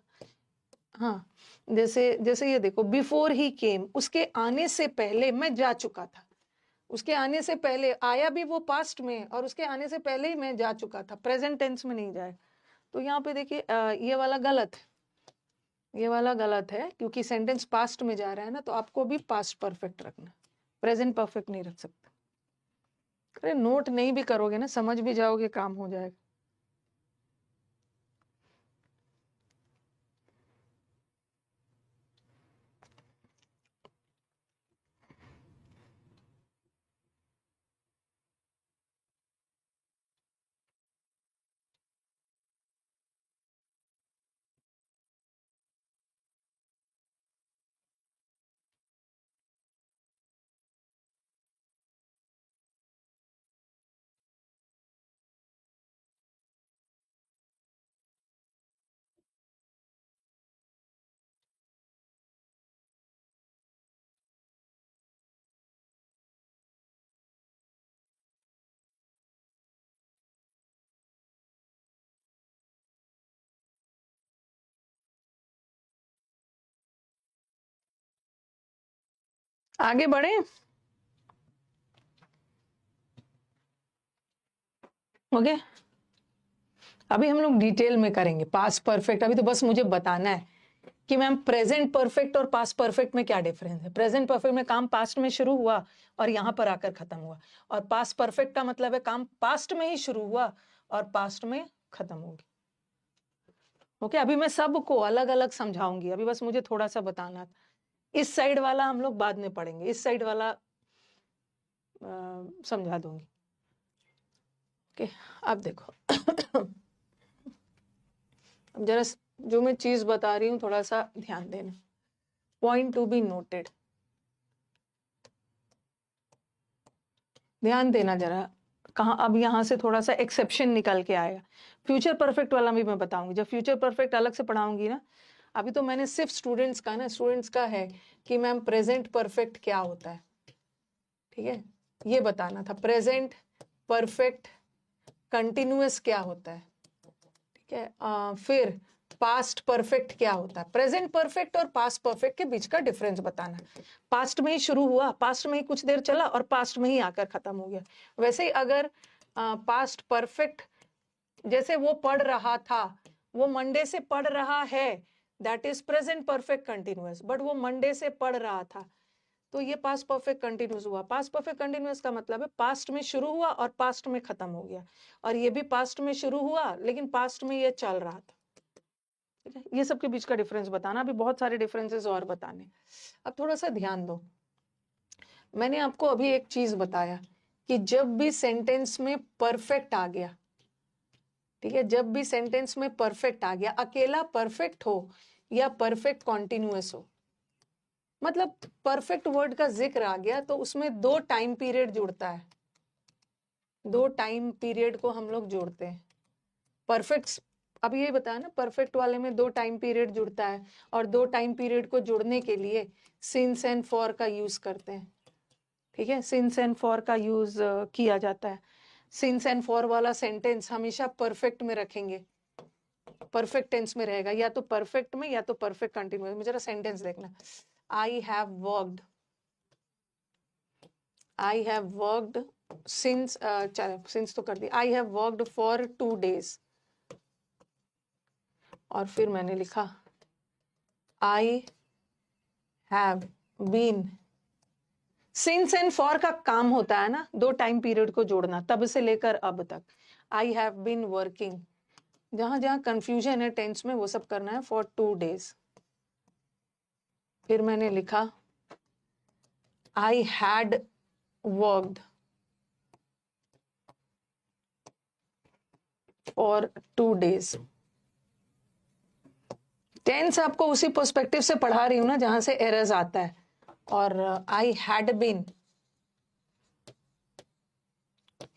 हाँ, जैसे ये देखो, बिफोर ही केम, उसके आने से पहले मैं जा चुका था। उसके आने से पहले, आया भी वो पास्ट में और उसके आने से पहले ही मैं जा चुका था, प्रेजेंट टेंस में नहीं जाए। तो यहाँ पे देखिए ये वाला गलत है, ये वाला गलत है, क्योंकि सेंटेंस पास्ट में जा रहा है ना, तो आपको भी पास्ट परफेक्ट रखना, प्रेजेंट परफेक्ट नहीं रख सकते। अरे नोट नहीं भी करोगे ना, समझ भी जाओगे, काम हो जाएगा। आगे बढ़े। ओके, अभी हम लोग डिटेल में करेंगे पास्ट परफेक्ट। अभी तो बस मुझे बताना है कि मैम प्रेजेंट परफेक्ट और पास्ट परफेक्ट में क्या डिफरेंस है। प्रेजेंट परफेक्ट में काम पास्ट में शुरू हुआ और यहां पर आकर खत्म हुआ, और पास्ट परफेक्ट का मतलब है काम पास्ट में ही शुरू हुआ और पास्ट में खत्म होगी। ओके, अभी मैं सबको अलग अलग समझाऊंगी, अभी बस मुझे थोड़ा सा बताना था। इस साइड वाला हम लोग बाद में पढ़ेंगे, इस साइड वाला समझा दूंगी। ओके, अब देखो अब जरा जो मैं चीज बता रही हूँ थोड़ा सा ध्यान देना, पॉइंट टू बी नोटेड, ध्यान देना जरा। कहाँ अब यहाँ से थोड़ा सा एक्सेप्शन निकल के आएगा। फ्यूचर परफेक्ट वाला भी मैं बताऊंगी, जब फ्यूचर परफेक्ट अलग से पढ़ाऊंगी ना। अभी तो मैंने सिर्फ स्टूडेंट्स का है कि मैम प्रेजेंट परफेक्ट क्या होता है। ठीक है, ये बताना था, प्रेजेंट परफेक्ट कंटिन्यूअस क्या होता है। ठीक है, फिर पास्ट परफेक्ट क्या होता है, प्रेजेंट परफेक्ट और पास्ट परफेक्ट के बीच का डिफरेंस बताना। पास्ट में ही शुरू हुआ, पास्ट में ही कुछ देर चला और पास्ट में ही आकर खत्म हो गया। वैसे ही अगर पास्ट परफेक्ट, जैसे वो पढ़ रहा था, वो मंडे से पढ़ रहा है, that is present perfect continuous, but वो मंडे से पढ़ रहा था, तो ये पास्ट परफेक्ट कंटिन्यूअस हुआ। पास्ट परफेक्ट कंटिन्यूअस का मतलब है पास्ट में शुरू हुआ और पास्ट में खत्म हो गया, और ये भी पास्ट में शुरू हुआ लेकिन पास्ट में ये चल रहा था। ठीक है, ये सब के बीच का डिफरेंस बताना, अभी बहुत सारे डिफरेंसेस और बताने। अब थोड़ा सा ध्यान दो, मैंने आपको अभी एक चीज बताया कि जब भी सेंटेंस में परफेक्ट आ गया, ठीक है, जब भी सेंटेंस में परफेक्ट आ गया, अकेला परफेक्ट हो या परफेक्ट कॉन्टिन्यूअस हो, मतलब परफेक्ट वर्ड का जिक्र आ गया तो उसमें दो टाइम पीरियड जुड़ता है, दो टाइम पीरियड को हम लोग जोड़ते हैं। परफेक्ट, अब ये बताया ना, परफेक्ट वाले में दो टाइम पीरियड जुड़ता है और दो टाइम पीरियड को जोड़ने के लिए सिंस एंड फॉर का यूज करते हैं। ठीक है, सिंस एंड फॉर का यूज किया जाता है। सिंस एंड फॉर वाला सेंटेंस हमेशा परफेक्ट में रखेंगे, परफेक्ट टेंस में रहेगा, या तो परफेक्ट में या तो परफेक्ट कंटिन्यूअस में। जरा सेंटेंस देखना, I have worked, I have worked since, चलो सिंस तो कर दी, I have worked for 2 days। और फिर मैंने लिखा I have been. Since and for का काम होता है ना दो टाइम पीरियड को जोड़ना, तब से लेकर अब तक। आई हैव बीन वर्किंग, जहां जहां कंफ्यूजन है टेंस में वो सब करना है, फॉर 2 days। फिर मैंने लिखा I had worked for 2 days। टेंस आपको उसी पर्सपेक्टिव से पढ़ा रही हूं ना जहां से एरर्स आता है। और आई हैड बीन,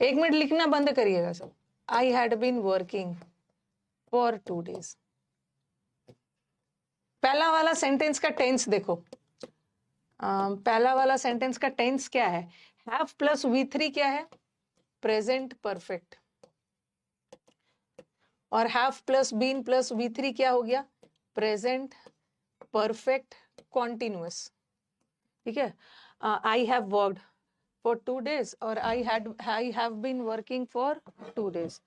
1 मिनट लिखना बंद करिएगा सब। I had been working for 2 days। पहला वाला सेंटेंस का टेंस देखो, पहला वाला सेंटेंस का टेंस क्या है, हैव प्लस V3 क्या है, प्रेजेंट परफेक्ट। और have plus been plus V3 क्या हो गया, प्रेजेंट परफेक्ट कॉन्टिन्यूअस। ठीक है, I have worked for 2 days और I have been working for 2 days।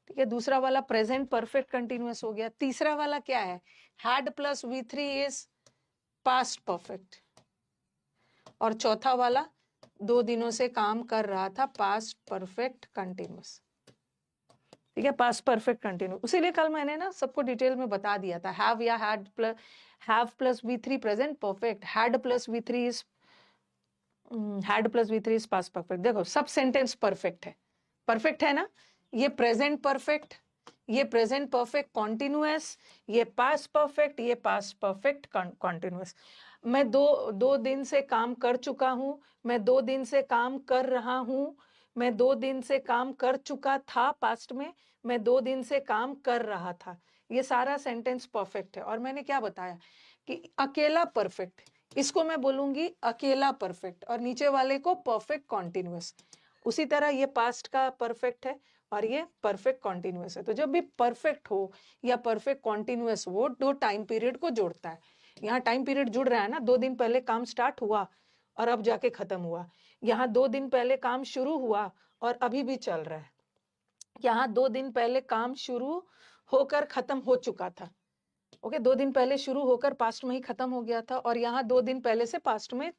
ठीक है, दूसरा वाला प्रेजेंट परफेक्ट कंटिन्यूअस हो गया। तीसरा वाला क्या है, had plus V3 is past perfect. और चौथा वाला 2 दिनों से काम कर रहा था, पास्ट परफेक्ट कंटिन्यूअस। ठीक है, पास्ट परफेक्ट कंटिन्यू। उसीलिए कल मैंने ना सबको डिटेल में बता दिया था, हैव या have plus V3 present perfect, had plus V3 is past perfect. देखो सब सेंटेंस परफेक्ट है ना, ये प्रेजेंट परफेक्ट, ये प्रेजेंट परफेक्ट कॉन्टिन्यूअस, ये पास्ट परफेक्ट, ये पास्ट परफेक्ट कॉन्टिन्यूअस। मैं दो दिन से काम कर चुका हूं, मैं 2 दिन से काम कर रहा हूं, मैं 2 दिन से काम कर चुका था पास्ट में, मैं 2 दिन से काम कर रहा था। ये सारा सेंटेंस परफेक्ट है। और मैंने क्या बताया कि अकेला परफेक्ट, इसको मैं बोलूंगी अकेला परफेक्ट, और नीचे वाले को परफेक्ट कॉन्टिन्यूअस। उसी तरह ये पास्ट का परफेक्ट है और ये परफेक्ट कॉन्टिन्यूअस है। तो जब भी परफेक्ट हो या परफेक्ट कॉन्टिन्यूअस, वो दो टाइम पीरियड को जोड़ता है। यहाँ टाइम पीरियड जुड़ रहा है ना, 2 दिन पहले काम स्टार्ट हुआ और अब जाके खत्म हुआ। यहाँ 2 दिन पहले काम शुरू हुआ और अभी भी चल रहा है। यहाँ 2 दिन पहले काम शुरू होकर खत्म हो चुका था। ओके, 2 दिन पहले शुरू होकर पास्ट में ही खत्म हो गया था। और यहाँ 2 दिन पहले से पास्ट में,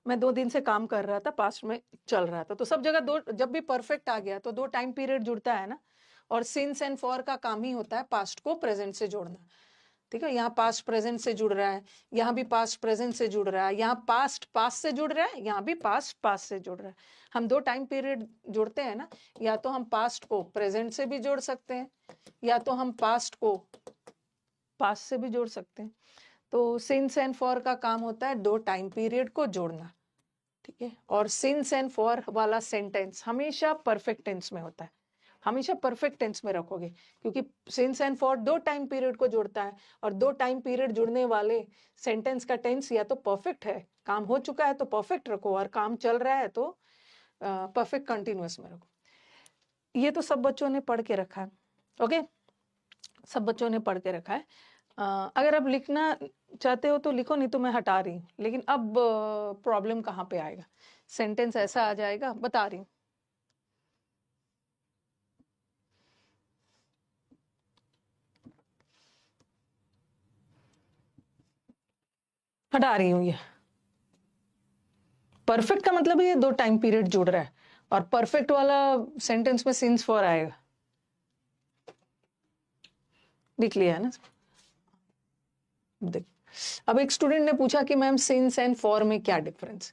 मैं 2 दिन से काम कर रहा था, पास्ट में चल रहा था। तो सब जगह दो, जब भी परफेक्ट आ गया तो 2 टाइम पीरियड जुड़ता है ना। और सिंस एंड फॉर का काम ही होता है पास्ट को प्रेजेंट से जोड़ना। ठीक है, यहाँ पास्ट प्रेजेंट से जुड़ रहा है, यहाँ भी पास्ट प्रेजेंट से जुड़ रहा है, यहाँ पास्ट पास्ट से जुड़ रहा है, यहाँ भी पास्ट पास्ट से जुड़ रहा है। हम 2 टाइम पीरियड जोड़ते हैं ना, या तो हम पास्ट को प्रेजेंट से भी जोड़ सकते हैं, या तो हम पास्ट को पास्ट से भी जोड़ सकते हैं। तो सिंस एंड फॉर का काम होता है 2 टाइम पीरियड को जोड़ना। ठीक है, और सिंस एंड फॉर वाला सेंटेंस हमेशा परफेक्ट टेंस में होता है, हमेशा परफेक्ट टेंस में रखोगे, क्योंकि since and for 2 time period को जोड़ता है। और 2 टाइम पीरियड जुड़ने वाले सेंटेंस का टेंस या तो परफेक्ट है, काम हो चुका है तो परफेक्ट रखो, और काम चल रहा है तो परफेक्ट कंटिन्यूअस में रखो। ये तो सब बच्चों ने पढ़ के रखा है। ओके, सब बच्चों ने पढ़ के रखा है। अगर आप लिखना चाहते हो तो लिखो, नहीं तो मैं हटा रही हूँ। लेकिन अब प्रॉब्लम कहाँ पे आएगा, सेंटेंस ऐसा आ जाएगा, बता रही हूँ। हटा रही हूँ। ये परफेक्ट का मतलब है ये 2 टाइम पीरियड जुड़ रहा है, और परफेक्ट वाला सेंटेंस में सिंस फॉर आएगा। लिख लिया है ना। देख, अब एक स्टूडेंट ने पूछा कि मैम सिंस एंड फॉर में क्या डिफरेंस।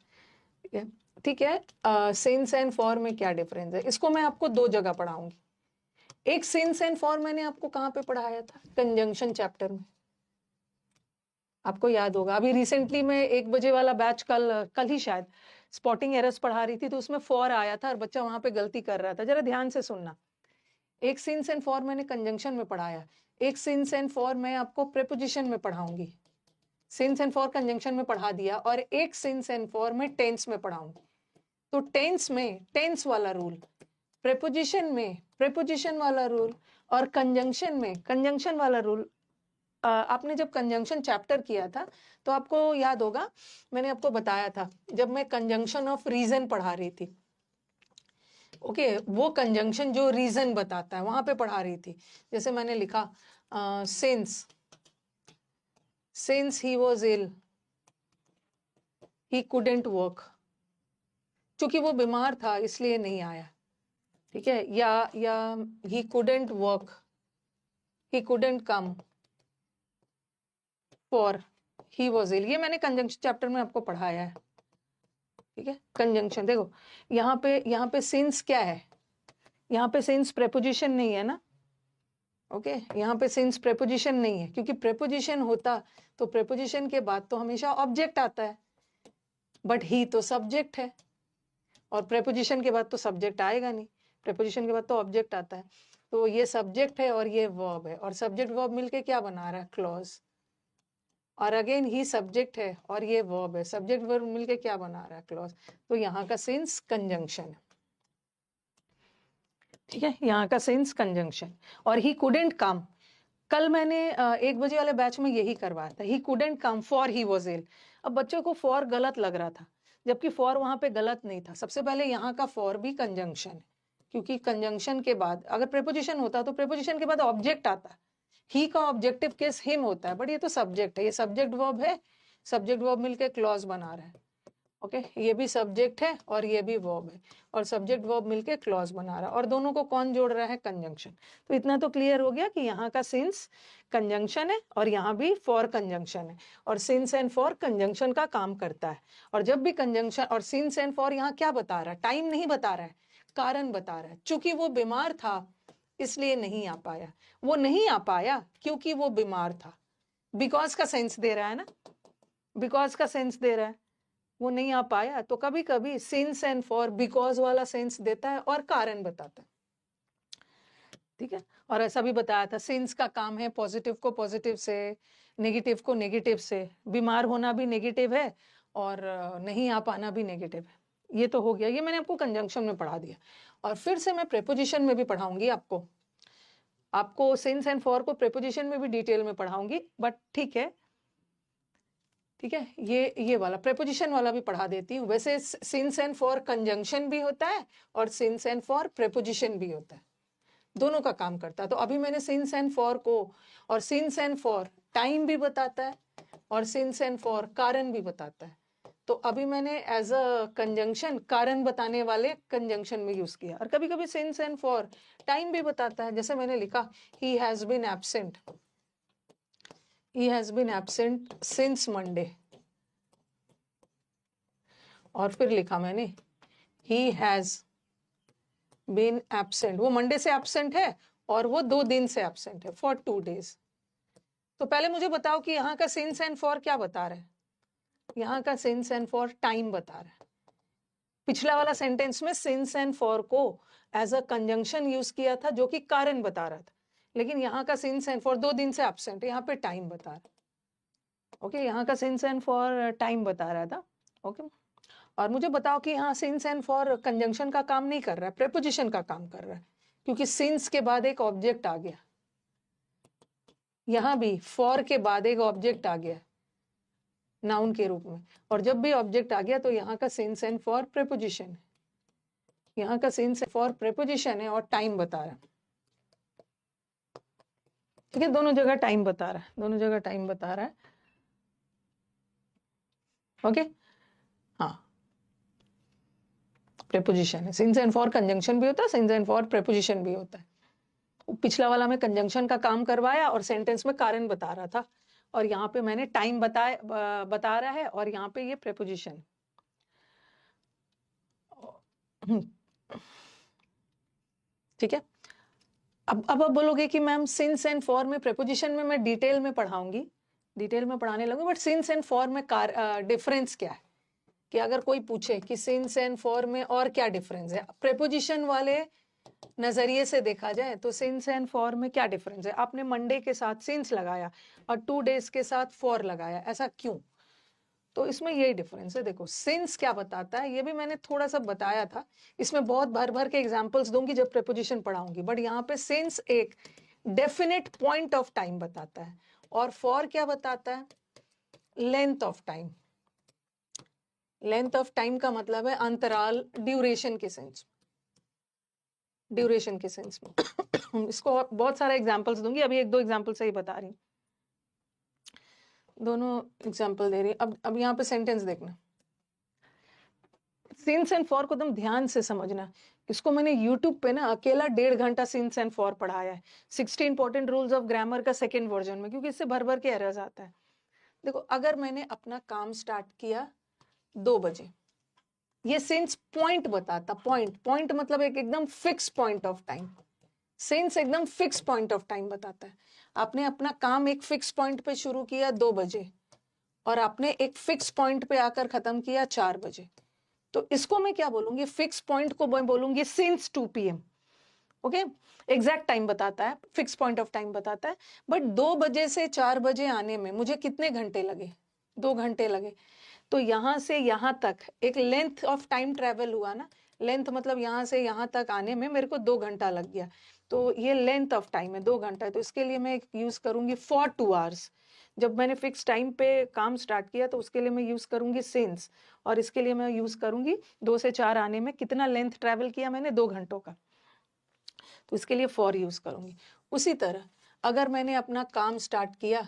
ठीक है, सिंस एंड फॉर में क्या डिफरेंस है, इसको मैं आपको 2 जगह पढ़ाऊंगी। एक सिंस एंड फॉर मैंने आपको कहाँ पे पढ़ाया था, कंजंक्शन चैप्टर में। आपको याद होगा अभी रिसेंटली में 1 बजे वाला बैच कल ही शायद स्पॉटिंग एरर्स पढ़ा रही थी, तो उसमें फॉर आया था और बच्चा वहां पे गलती कर रहा था। जरा ध्यान से सुनना। एक सिंस एंड फॉर मैंने कंजंक्शन में पढ़ाया, एक सिंस एंड फॉर मैं आपको प्रेपोजिशन में पढ़ाऊंगी। सिंस एंड फॉर कंजंक्शन में पढ़ा दिया और एक सिंस एंड फॉर मैं टेंस में पढ़ाऊंगी। तो टेंस में टेंस वाला रूल, प्रेपोजिशन में प्रेपोजिशन वाला रूल और कंजंक्शन में कंजंक्शन वाला रूल। आपने जब कंजंक्शन चैप्टर किया था तो आपको याद होगा मैंने आपको बताया था, जब मैं कंजंक्शन ऑफ रीजन पढ़ा रही थी, ओके वो कंजंक्शन जो रीजन बताता है वहां पे पढ़ा रही थी। जैसे मैंने लिखा since he was ill he couldn't work, क्योंकि वो बीमार था इसलिए नहीं आया, ठीक है। या he couldn't work, he couldn't come for he was ill. ये मैंने कंजंक्शन चैप्टर में आपको पढ़ाया है, ठीक है। कंजंक्शन देखो यहाँ पे सिंस क्या है, यहाँ पे सिंस प्रेपोजिशन नहीं है ना, ओके यहाँ पे सिंस प्रेपोजिशन नहीं है, क्योंकि प्रेपोजिशन होता तो प्रेपोजिशन के बाद तो हमेशा ऑब्जेक्ट आता है, बट ही तो सब्जेक्ट है और प्रेपोजिशन के बाद तो सब्जेक्ट आएगा नहीं, प्रेपोजिशन के बाद तो ऑब्जेक्ट आता है। तो ये सब्जेक्ट है और ये वर्ब है, और सब्जेक्ट वर्ब मिलके क्या बना रहा है, क्लॉज। और अगेन ही सब्जेक्ट है और ये वर्ब है, सब्जेक्ट वर्ब मिलके क्या बना रहा है, क्लॉज। तो यहाँ का सिंस कंजंक्शन है, ठीक है, यहाँ का सिंस कंजंक्शन। और ही कुडेंट कम, कल मैंने 1 बजे वाले बैच में यही करवाया था, he couldn't come for he was ill. अब बच्चों को फॉर गलत लग रहा था, जबकि फॉर वहां पे गलत नहीं था। सबसे पहले यहाँ का फॉर भी कंजंक्शन है, क्योंकि कंजंक्शन के बाद अगर प्रेपोजिशन होता तो प्रेपोजिशन के बाद ऑब्जेक्ट आता, ही का ऑब्जेक्टिव केस हिम होता है, बट ये तो सब्जेक्ट है, ये सब्जेक्ट वर्ब है, सब्जेक्ट वर्ब मिलके क्लॉज बना रहा है, ओके ये भी सब्जेक्ट है और ये भी वर्ब है, और सब्जेक्ट वर्ब मिलके क्लॉज बना रहा है, और दोनों को कौन जोड़ रहा है, कंजंक्शन। तो इतना तो क्लियर हो गया कि यहाँ का सिंस कंजंक्शन है और यहाँ भी फॉर कंजंक्शन है, और सिंस एंड फॉर कंजंक्शन का काम करता है। और जब भी कंजंक्शन और सिंस एंड फॉर यहाँ क्या बता रहा है, टाइम नहीं बता रहा है, कारण बता रहा है। चूंकि वो बीमार था इसलिए नहीं आ पाया, वो नहीं आ पाया क्योंकि वो बीमार था, बिकॉज का सेंस दे रहा है ना, बिकॉज का सेंस दे रहा है, वो नहीं आ पाया। तो कभी कभी सिंस एंड फॉर बिकॉज वाला सेंस देता है और कारण बताता है, ठीक है। और ऐसा भी बताया था सिंस का काम है पॉजिटिव को पॉजिटिव से, नेगेटिव को नेगेटिव से, बीमार होना भी नेगेटिव है और नहीं आ पाना भी नेगेटिव है। ये तो हो गया, ये मैंने आपको कंजंक्शन में पढ़ा दिया। और फिर से मैं प्रेपोजिशन में भी पढ़ाऊंगी आपको सिंस एंड फॉर को प्रेपोजिशन में भी डिटेल में पढ़ाऊंगी, बट ठीक है, ठीक है। ये वाला प्रेपोजिशन वाला भी पढ़ा देती हूँ। वैसे सिंस एंड फॉर कंजंक्शन भी होता है और सिंस एंड फॉर प्रेपोजिशन भी होता है, दोनों का काम करता है। तो अभी मैंने सिंस एंड फॉर को, और सिंस एंड फॉर टाइम भी बताता है और सिंस एंड फॉर कारण भी बताता है। तो अभी मैंने एज अ कंजंक्शन कारण बताने वाले कंजंक्शन में यूज किया, और कभी कभी सिंस एंड फॉर टाइम भी बताता है। जैसे मैंने लिखा he has been absent, he has been absent since Monday, और फिर लिखा मैंने he has been absent, वो मंडे से एब्सेंट है और वो 2 दिन से एब्सेंट है, for 2 days। तो पहले मुझे बताओ कि यहाँ का सिंस एंड फॉर क्या बता रहा है, यहाँ का सिंस एंड फॉर टाइम बता रहा है। पिछला वाला सेंटेंस में सिंस एंड फॉर को एज अ कंजंक्शन यूज किया था जो कि कारण बता रहा था, लेकिन यहाँ का सिंस एंड फॉर 2 दिन से एब्सेंट है, यहाँ पे टाइम बता रहा है, ओके यहाँ का सिंस एंड फॉर टाइम बता रहा था, ओके। और मुझे बताओ कि यहाँ सिंस एंड फॉर कंजंक्शन का काम नहीं कर रहा है, प्रेपोजिशन का काम कर रहा है, क्योंकि सिंस के बाद एक ऑब्जेक्ट आ गया, यहाँ भी फॉर के बाद एक ऑब्जेक्ट आ गया नाउन के रूप में, और जब भी ऑब्जेक्ट आ गया तो यहाँ का सिंस एंड फॉर प्रेपोजिशन है, यहाँ का सिंस फॉर प्रेपोजिशन है और टाइम बता रहा है, ठीक है। दोनों जगह टाइम बता रहा है, दोनों जगह टाइम बता रहा है, ओके। हाँ प्रेपोजिशन है, सिंस एंड फॉर कंजंक्शन भी होता है, सिंस एंड फॉर प्रेपोजिशन भी होता है। पिछला वाला में कंजंक्शन का काम करवाया और सेंटेंस में कारण बता रहा था, और यहाँ पे मैंने टाइम बता रहा है, और यहाँ पे ये प्रेपोजिशन, ठीक है। अब आप बोलोगे कि मैम सिंस एंड फॉर में प्रेपोजिशन में मैं डिटेल में पढ़ाऊंगी, डिटेल में पढ़ाने लगूँ, बट सिंस एंड फॉर में डिफरेंस क्या है, कि अगर कोई पूछे कि सिंस एंड फॉर में और क्या डिफरेंस है, प्रेपोजिशन वाले नजरिए से देखा जाए तो सिंस एंड फॉर में क्या डिफरेंस है। आपने मंडे के साथ सिंस लगाया और 2 डेज के साथ फॉर लगाया, ऐसा क्यों? तो इसमें यही डिफरेंस है। देखो सिंस क्या बताता है, ये भी मैंने थोड़ा सा बताया था, इसमें बहुत भर भर के एग्जांपल्स दूंगी जब प्रेपोजिशन पढ़ाऊंगी, बट यहाँ पे सिंस एक डेफिनेट पॉइंट ऑफ टाइम बताता है, और फॉर क्या बताता है, length of time. Length of time का मतलब है अंतराल, ड्यूरेशन के सेंस, ड्यूरेशन के सेंस में। इसको बहुत सारा एग्जांपल्स दूंगी, अभी 1-2 एग्जांपल से ही बता रही हूँ, दोनों एग्जांपल दे रही। अब यहाँ पे सेंटेंस देखना, सिंस एंड फॉर को एकदम ध्यान से समझना। इसको मैंने यूट्यूब पे ना अकेला 1.5 घंटा सिंस एंड फॉर पढ़ाया है, 60 इंपॉर्टेंट रूल्स ऑफ ग्रामर का सेकेंड वर्जन में, क्योंकि इससे भर भर के एरर्स आता है। देखो अगर मैंने अपना काम स्टार्ट किया 2 बजे, ये सिंस पॉइंट बताता, पॉइंट मतलब एक एकदम fix point of time, since एकदम फिक्स पॉइंट ऑफ टाइम बताता है। आपने अपना काम एक फिक्स पॉइंट पे शुरू किया 2 बजे, और आपने एक फिक्स पॉइंट पे आकर खत्म किया 4 बजे, तो इसको मैं क्या बोलूंगी, फिक्स पॉइंट को मैं बोलूंगी since 2 PM। Okay, exact time बताता है, फिक्स पॉइंट ऑफ टाइम बताता है, बट 2 बजे से 4 बजे आने में मुझे कितने घंटे लगे, 2 घंटे लगे। तो यहां से यहां तक एक लेंथ ऑफ टाइम ट्रेवल हुआ ना, लेंथ मतलब यहां से यहां तक आने में मेरे को 2 घंटा लग गया, तो ये लेंथ ऑफ टाइम है, 2 घंटा है। तो इसके लिए मैं यूज करूंगी फॉर 2 आवर्स। जब मैंने फिक्स टाइम पे काम स्टार्ट किया तो उसके लिए मैं यूज करूंगी सिंस, और इसके लिए मैं यूज करूंगी 2 से 4 आने में कितना लेंथ ट्रेवल किया मैंने, 2 घंटों का, तो इसके लिए फॉर यूज करूंगी। उसी तरह अगर मैंने अपना काम स्टार्ट किया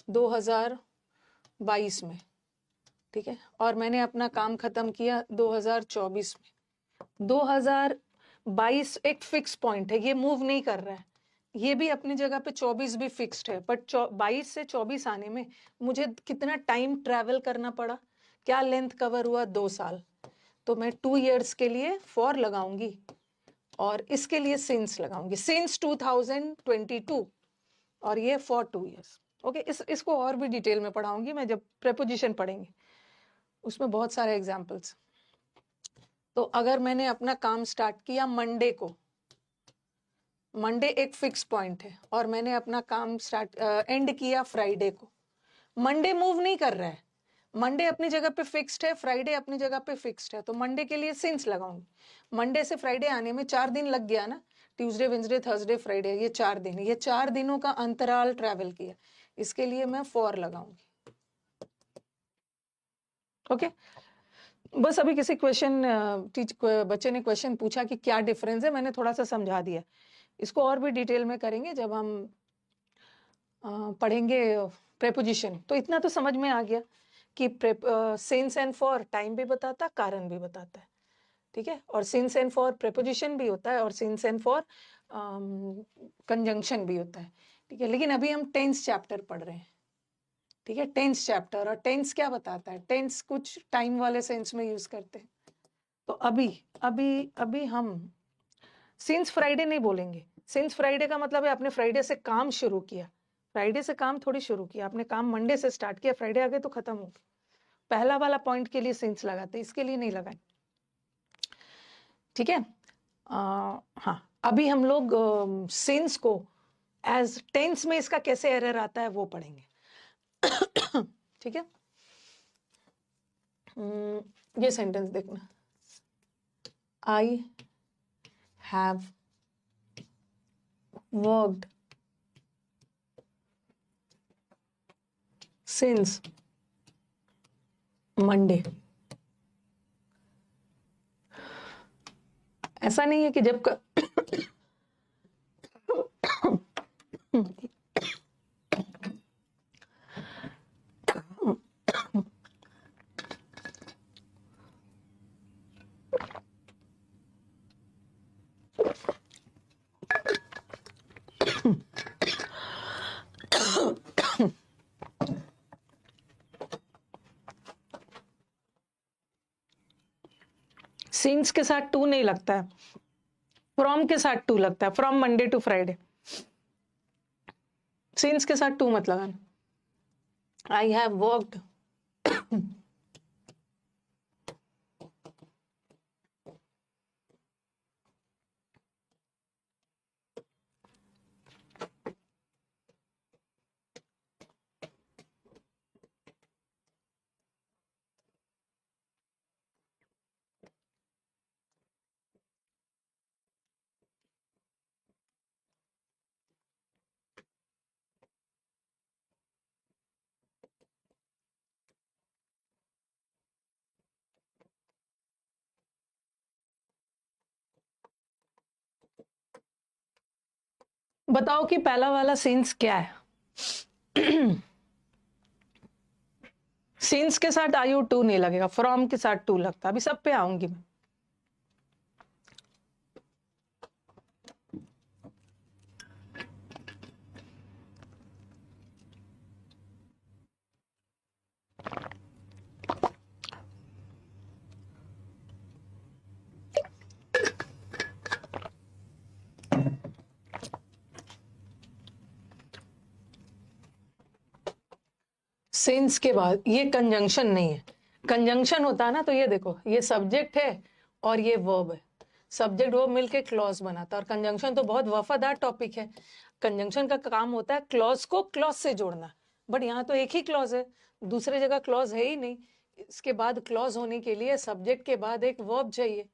2022 में, ठीक है, और मैंने अपना काम खत्म किया 2024 में, 2022 एक फिक्स पॉइंट है, ये मूव नहीं कर रहा है, ये भी अपनी जगह पे 24 भी फिक्स्ड है, बट 22 से 24 आने में मुझे कितना टाइम ट्रैवल करना पड़ा, क्या लेंथ कवर हुआ, 2 साल। तो मैं 2 इयर्स के लिए फॉर लगाऊंगी और इसके लिए सिंस लगाऊंगी, सिंस 2022, और ये फॉर 2 इयर्स। ओके, इसको और भी डिटेल में पढ़ाऊंगी मैं जब प्रेपोजिशन पढ़ेंगे, उसमें बहुत सारे एग्जाम्पल्स। तो अगर मैंने अपना काम स्टार्ट किया मंडे को, मंडे एक फिक्स पॉइंट है, और मैंने अपना काम एंड किया फ्राइडे को, मंडे मूव नहीं कर रहा है, मंडे अपनी जगह पे फिक्स्ड है, फ्राइडे अपनी जगह पे फिक्स्ड है, तो मंडे के लिए सिंस लगाऊंगी। मंडे से फ्राइडे आने में 4 दिन लग गया ना, ट्यूसडे वेंसडे थर्सडे फ्राइडे, ये 4 दिन, ये 4 दिनों का अंतराल ट्रैवल किया, इसके लिए मैं फॉर लगाऊंगी। ओके, बस अभी किसी बच्चे ने क्वेश्चन पूछा कि क्या डिफरेंस है, मैंने थोड़ा सा समझा दिया, इसको और भी डिटेल में करेंगे जब हम पढ़ेंगे प्रेपोजिशन। तो इतना तो समझ में आ गया कि सिंस एंड फॉर टाइम भी बताता, कारण भी बताता है, ठीक है, और सिंस एंड फॉर प्रेपोजिशन भी होता है, और सिंस एंड फॉर कंजंक्शन भी होता है, ठीक है। लेकिन अभी हम टेंस चैप्टर पढ़ रहे हैं, ठीक है, टेंस चैप्टर, और टेंस क्या बताता है, टेंस कुछ टाइम वाले सेंस में यूज करते हैं। तो अभी अभी अभी हम सिंस फ्राइडे नहीं बोलेंगे, सिंस फ्राइडे का मतलब है आपने फ्राइडे से काम शुरू किया, फ्राइडे से काम थोड़ी शुरू किया, आपने काम मंडे से स्टार्ट किया, फ्राइडे आ गए तो खत्म हो गया, पहला वाला पॉइंट के लिए सिंस लगाते, इसके लिए नहीं लगाए, ठीक है। हाँ, अभी हम लोग सिंस को एज टेंस में इसका कैसे एरर आता है वो पढ़ेंगे, ठीक है। ये सेंटेंस देखना, I have worked since Monday. ऐसा नहीं है कि जब सिंस के साथ टू नहीं लगता है, फ्रॉम के साथ टू लगता है, from Monday to Friday, since के साथ टू मत लगाना, आई हैव वर्कड बताओ कि पहला वाला सीन्स क्या है? सीन्स के साथ आई यू टू नहीं लगेगा, फ्रॉम के साथ टू लगता। अभी सब पे आऊंगी मैं। सिंस के बाद ये कंजंक्शन नहीं है। कंजंक्शन होता ना तो ये देखो, ये सब्जेक्ट है और ये वर्ब है। सब्जेक्ट वर्ब मिलके क्लॉज बनाता है। और कंजंक्शन तो बहुत वफादार टॉपिक है। कंजंक्शन का काम होता है क्लॉज को क्लॉज से जोड़ना। बट यहाँ तो एक ही क्लॉज है, दूसरे जगह क्लॉज है ही नहीं। इसके बाद क्लॉज होने के लिए सब्जेक्ट के बाद एक वर्ब चाहिए,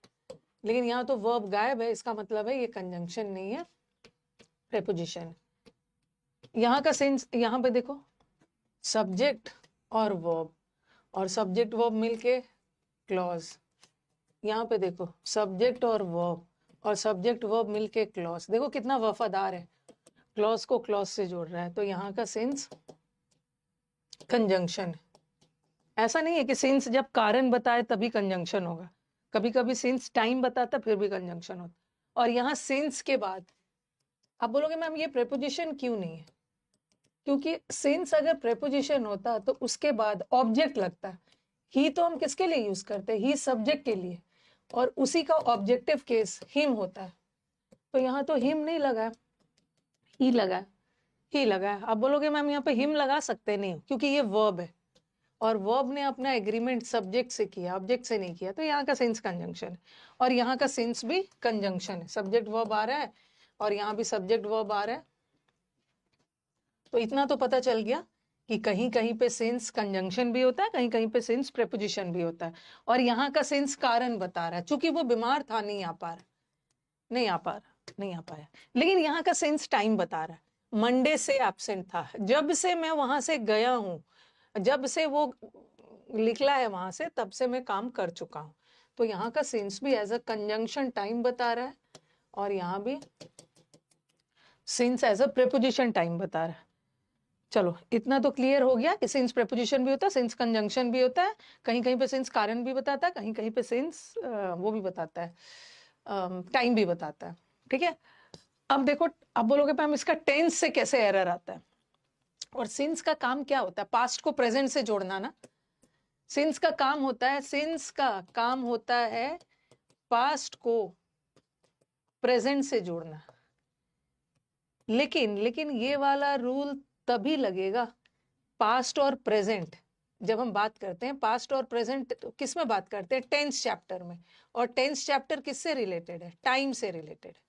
लेकिन यहाँ तो वर्ब गायब है। इसका मतलब है ये कंजंक्शन नहीं है, प्रेपोजिशन। यहाँ का सेंस, यहाँ पे देखो, सब्जेक्ट और वर्ब, और सब्जेक्ट वर्ब मिलके क्लॉज। यहाँ पे देखो, सब्जेक्ट और वर्ब, और सब्जेक्ट वर्ब मिलके क्लॉज। देखो कितना वफादार है, क्लॉज को क्लॉज से जोड़ रहा है। तो यहाँ का सेंस कंजंक्शन है। ऐसा नहीं है कि सेंस जब कारण बताए तभी कंजंक्शन होगा। कभी कभी सेंस टाइम बताता फिर भी कंजंक्शन होता। और यहाँ सेंस के बाद आप बोलोगे मैम ये प्रेपोजिशन क्यों नहीं है? क्योंकि सिंस अगर प्रेपोजिशन होता तो उसके बाद ऑब्जेक्ट लगता है। ही तो हम किसके लिए यूज करते हैं? ही सब्जेक्ट के लिए, और उसी का ऑब्जेक्टिव केस हिम होता है। तो यहाँ तो हिम नहीं लगा, ही लगा है। ही लगा है। आप बोलोगे मैम यहाँ पे हिम लगा सकते नहीं, क्योंकि ये वर्ब है और वर्ब ने अपना एग्रीमेंट सब्जेक्ट से किया, ऑब्जेक्ट से नहीं किया। तो यहाँ का सेंस कंजंक्शन है, और यहाँ का सेंस भी कंजंक्शन है। सब्जेक्ट वर्ब आ रहा है और यहाँ भी सब्जेक्ट वर्ब आ रहा है। तो इतना तो पता चल गया कि कहीं कहीं पे सेंस कंजंक्शन भी होता है, कहीं कहीं पे सेंस प्रेपोजिशन भी होता है। और यहाँ का सेंस कारण बता रहा है, चूंकि वो बीमार था, नहीं आ पा रहा, नहीं आ पा रहा, नहीं आ पाया। लेकिन यहाँ का सेंस टाइम बता रहा है। मंडे से एब्सेंट था, जब से मैं वहां से गया हूं, जब से वो निकला है वहां से, तब से मैं काम कर चुका हूं। तो यहाँ का सेंस भी एज अ कंजंक्शन टाइम बता रहा है, और यहाँ भी since as a preposition time बता रहा है। चलो इतना तो क्लियर हो गया कि सिंस प्रेपोजिशन भी होता है, सिंस कंजंक्शन भी होता है, कहीं कहीं पे सिंस कारण भी बताता है, कहीं कहीं पे सिंस वो भी बताता है, टाइम भी बताता है। ठीक है, अब देखो, अब बोलोगे मैम इसका टेंस से कैसे एरर आता है? और सिंस का काम क्या होता है? पास्ट को प्रेजेंट से जोड़ना ना। सिंस का काम होता है, सिंस का काम होता है पास्ट को प्रेजेंट से जोड़ना। लेकिन लेकिन ये वाला रूल तभी लगेगा पास्ट और प्रेजेंट। जब हम बात करते हैं पास्ट और प्रेजेंट, तो किस में बात करते हैं? टेंस चैप्टर में। और टेंस चैप्टर किससे रिलेटेड है? टाइम से रिलेटेड है।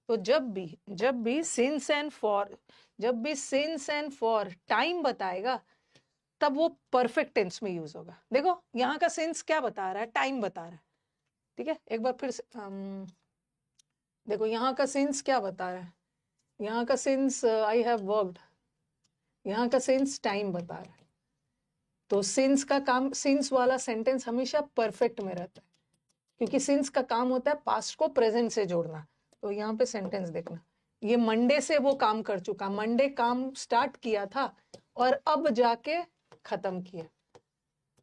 तो जब भी सिंस एंड फॉर, जब भी सिंस एंड फॉर टाइम बताएगा, तब वो परफेक्ट टेंस में यूज होगा। देखो यहाँ का सिंस क्या बता रहा है? टाइम बता रहा है। ठीक है, एक बार फिर से देखो यहाँ का सिंस क्या बता रहा है? यहाँ का सिंस आई हैव वर्कड, यहाँ का सिंस टाइम बता रहा है। तो सिंस का काम, सिंस वाला सेंटेंस हमेशा परफेक्ट में रहता है, क्योंकि सिंस का काम होता है पास्ट को प्रेजेंट से जोड़ना। तो यहाँ पे सेंटेंस देखना, ये मंडे से वो काम कर चुका, मंडे काम स्टार्ट किया था और अब जाके खत्म किया,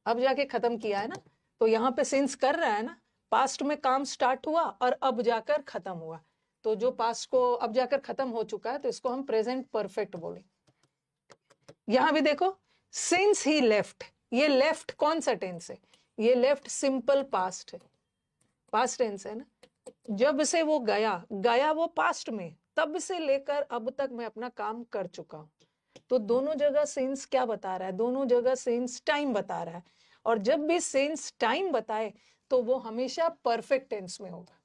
अब जाके खत्म किया है ना। तो यहाँ पे सिंस कर रहा है ना, पास्ट में काम स्टार्ट हुआ और अब जाकर खत्म हुआ। तो जो पास्ट को अब जाकर खत्म हो चुका है, तो इसको हम प्रेजेंट परफेक्ट बोले। यहां भी देखो, सिंस ही लेफ्ट, ये लेफ्ट कौन सा टेंस है? ये लेफ्ट सिंपल पास्ट है, पास्ट टेंस है ना। जब से वो गया, गया वो पास्ट में, तब से लेकर अब तक मैं अपना काम कर चुका हूं। तो दोनों जगह सिंस क्या बता रहा है, दोनों जगह सिंस टाइम बता रहा है, और जब भी सिंस टाइम बताए तो वो हमेशा परफेक्ट टेंस में होगा,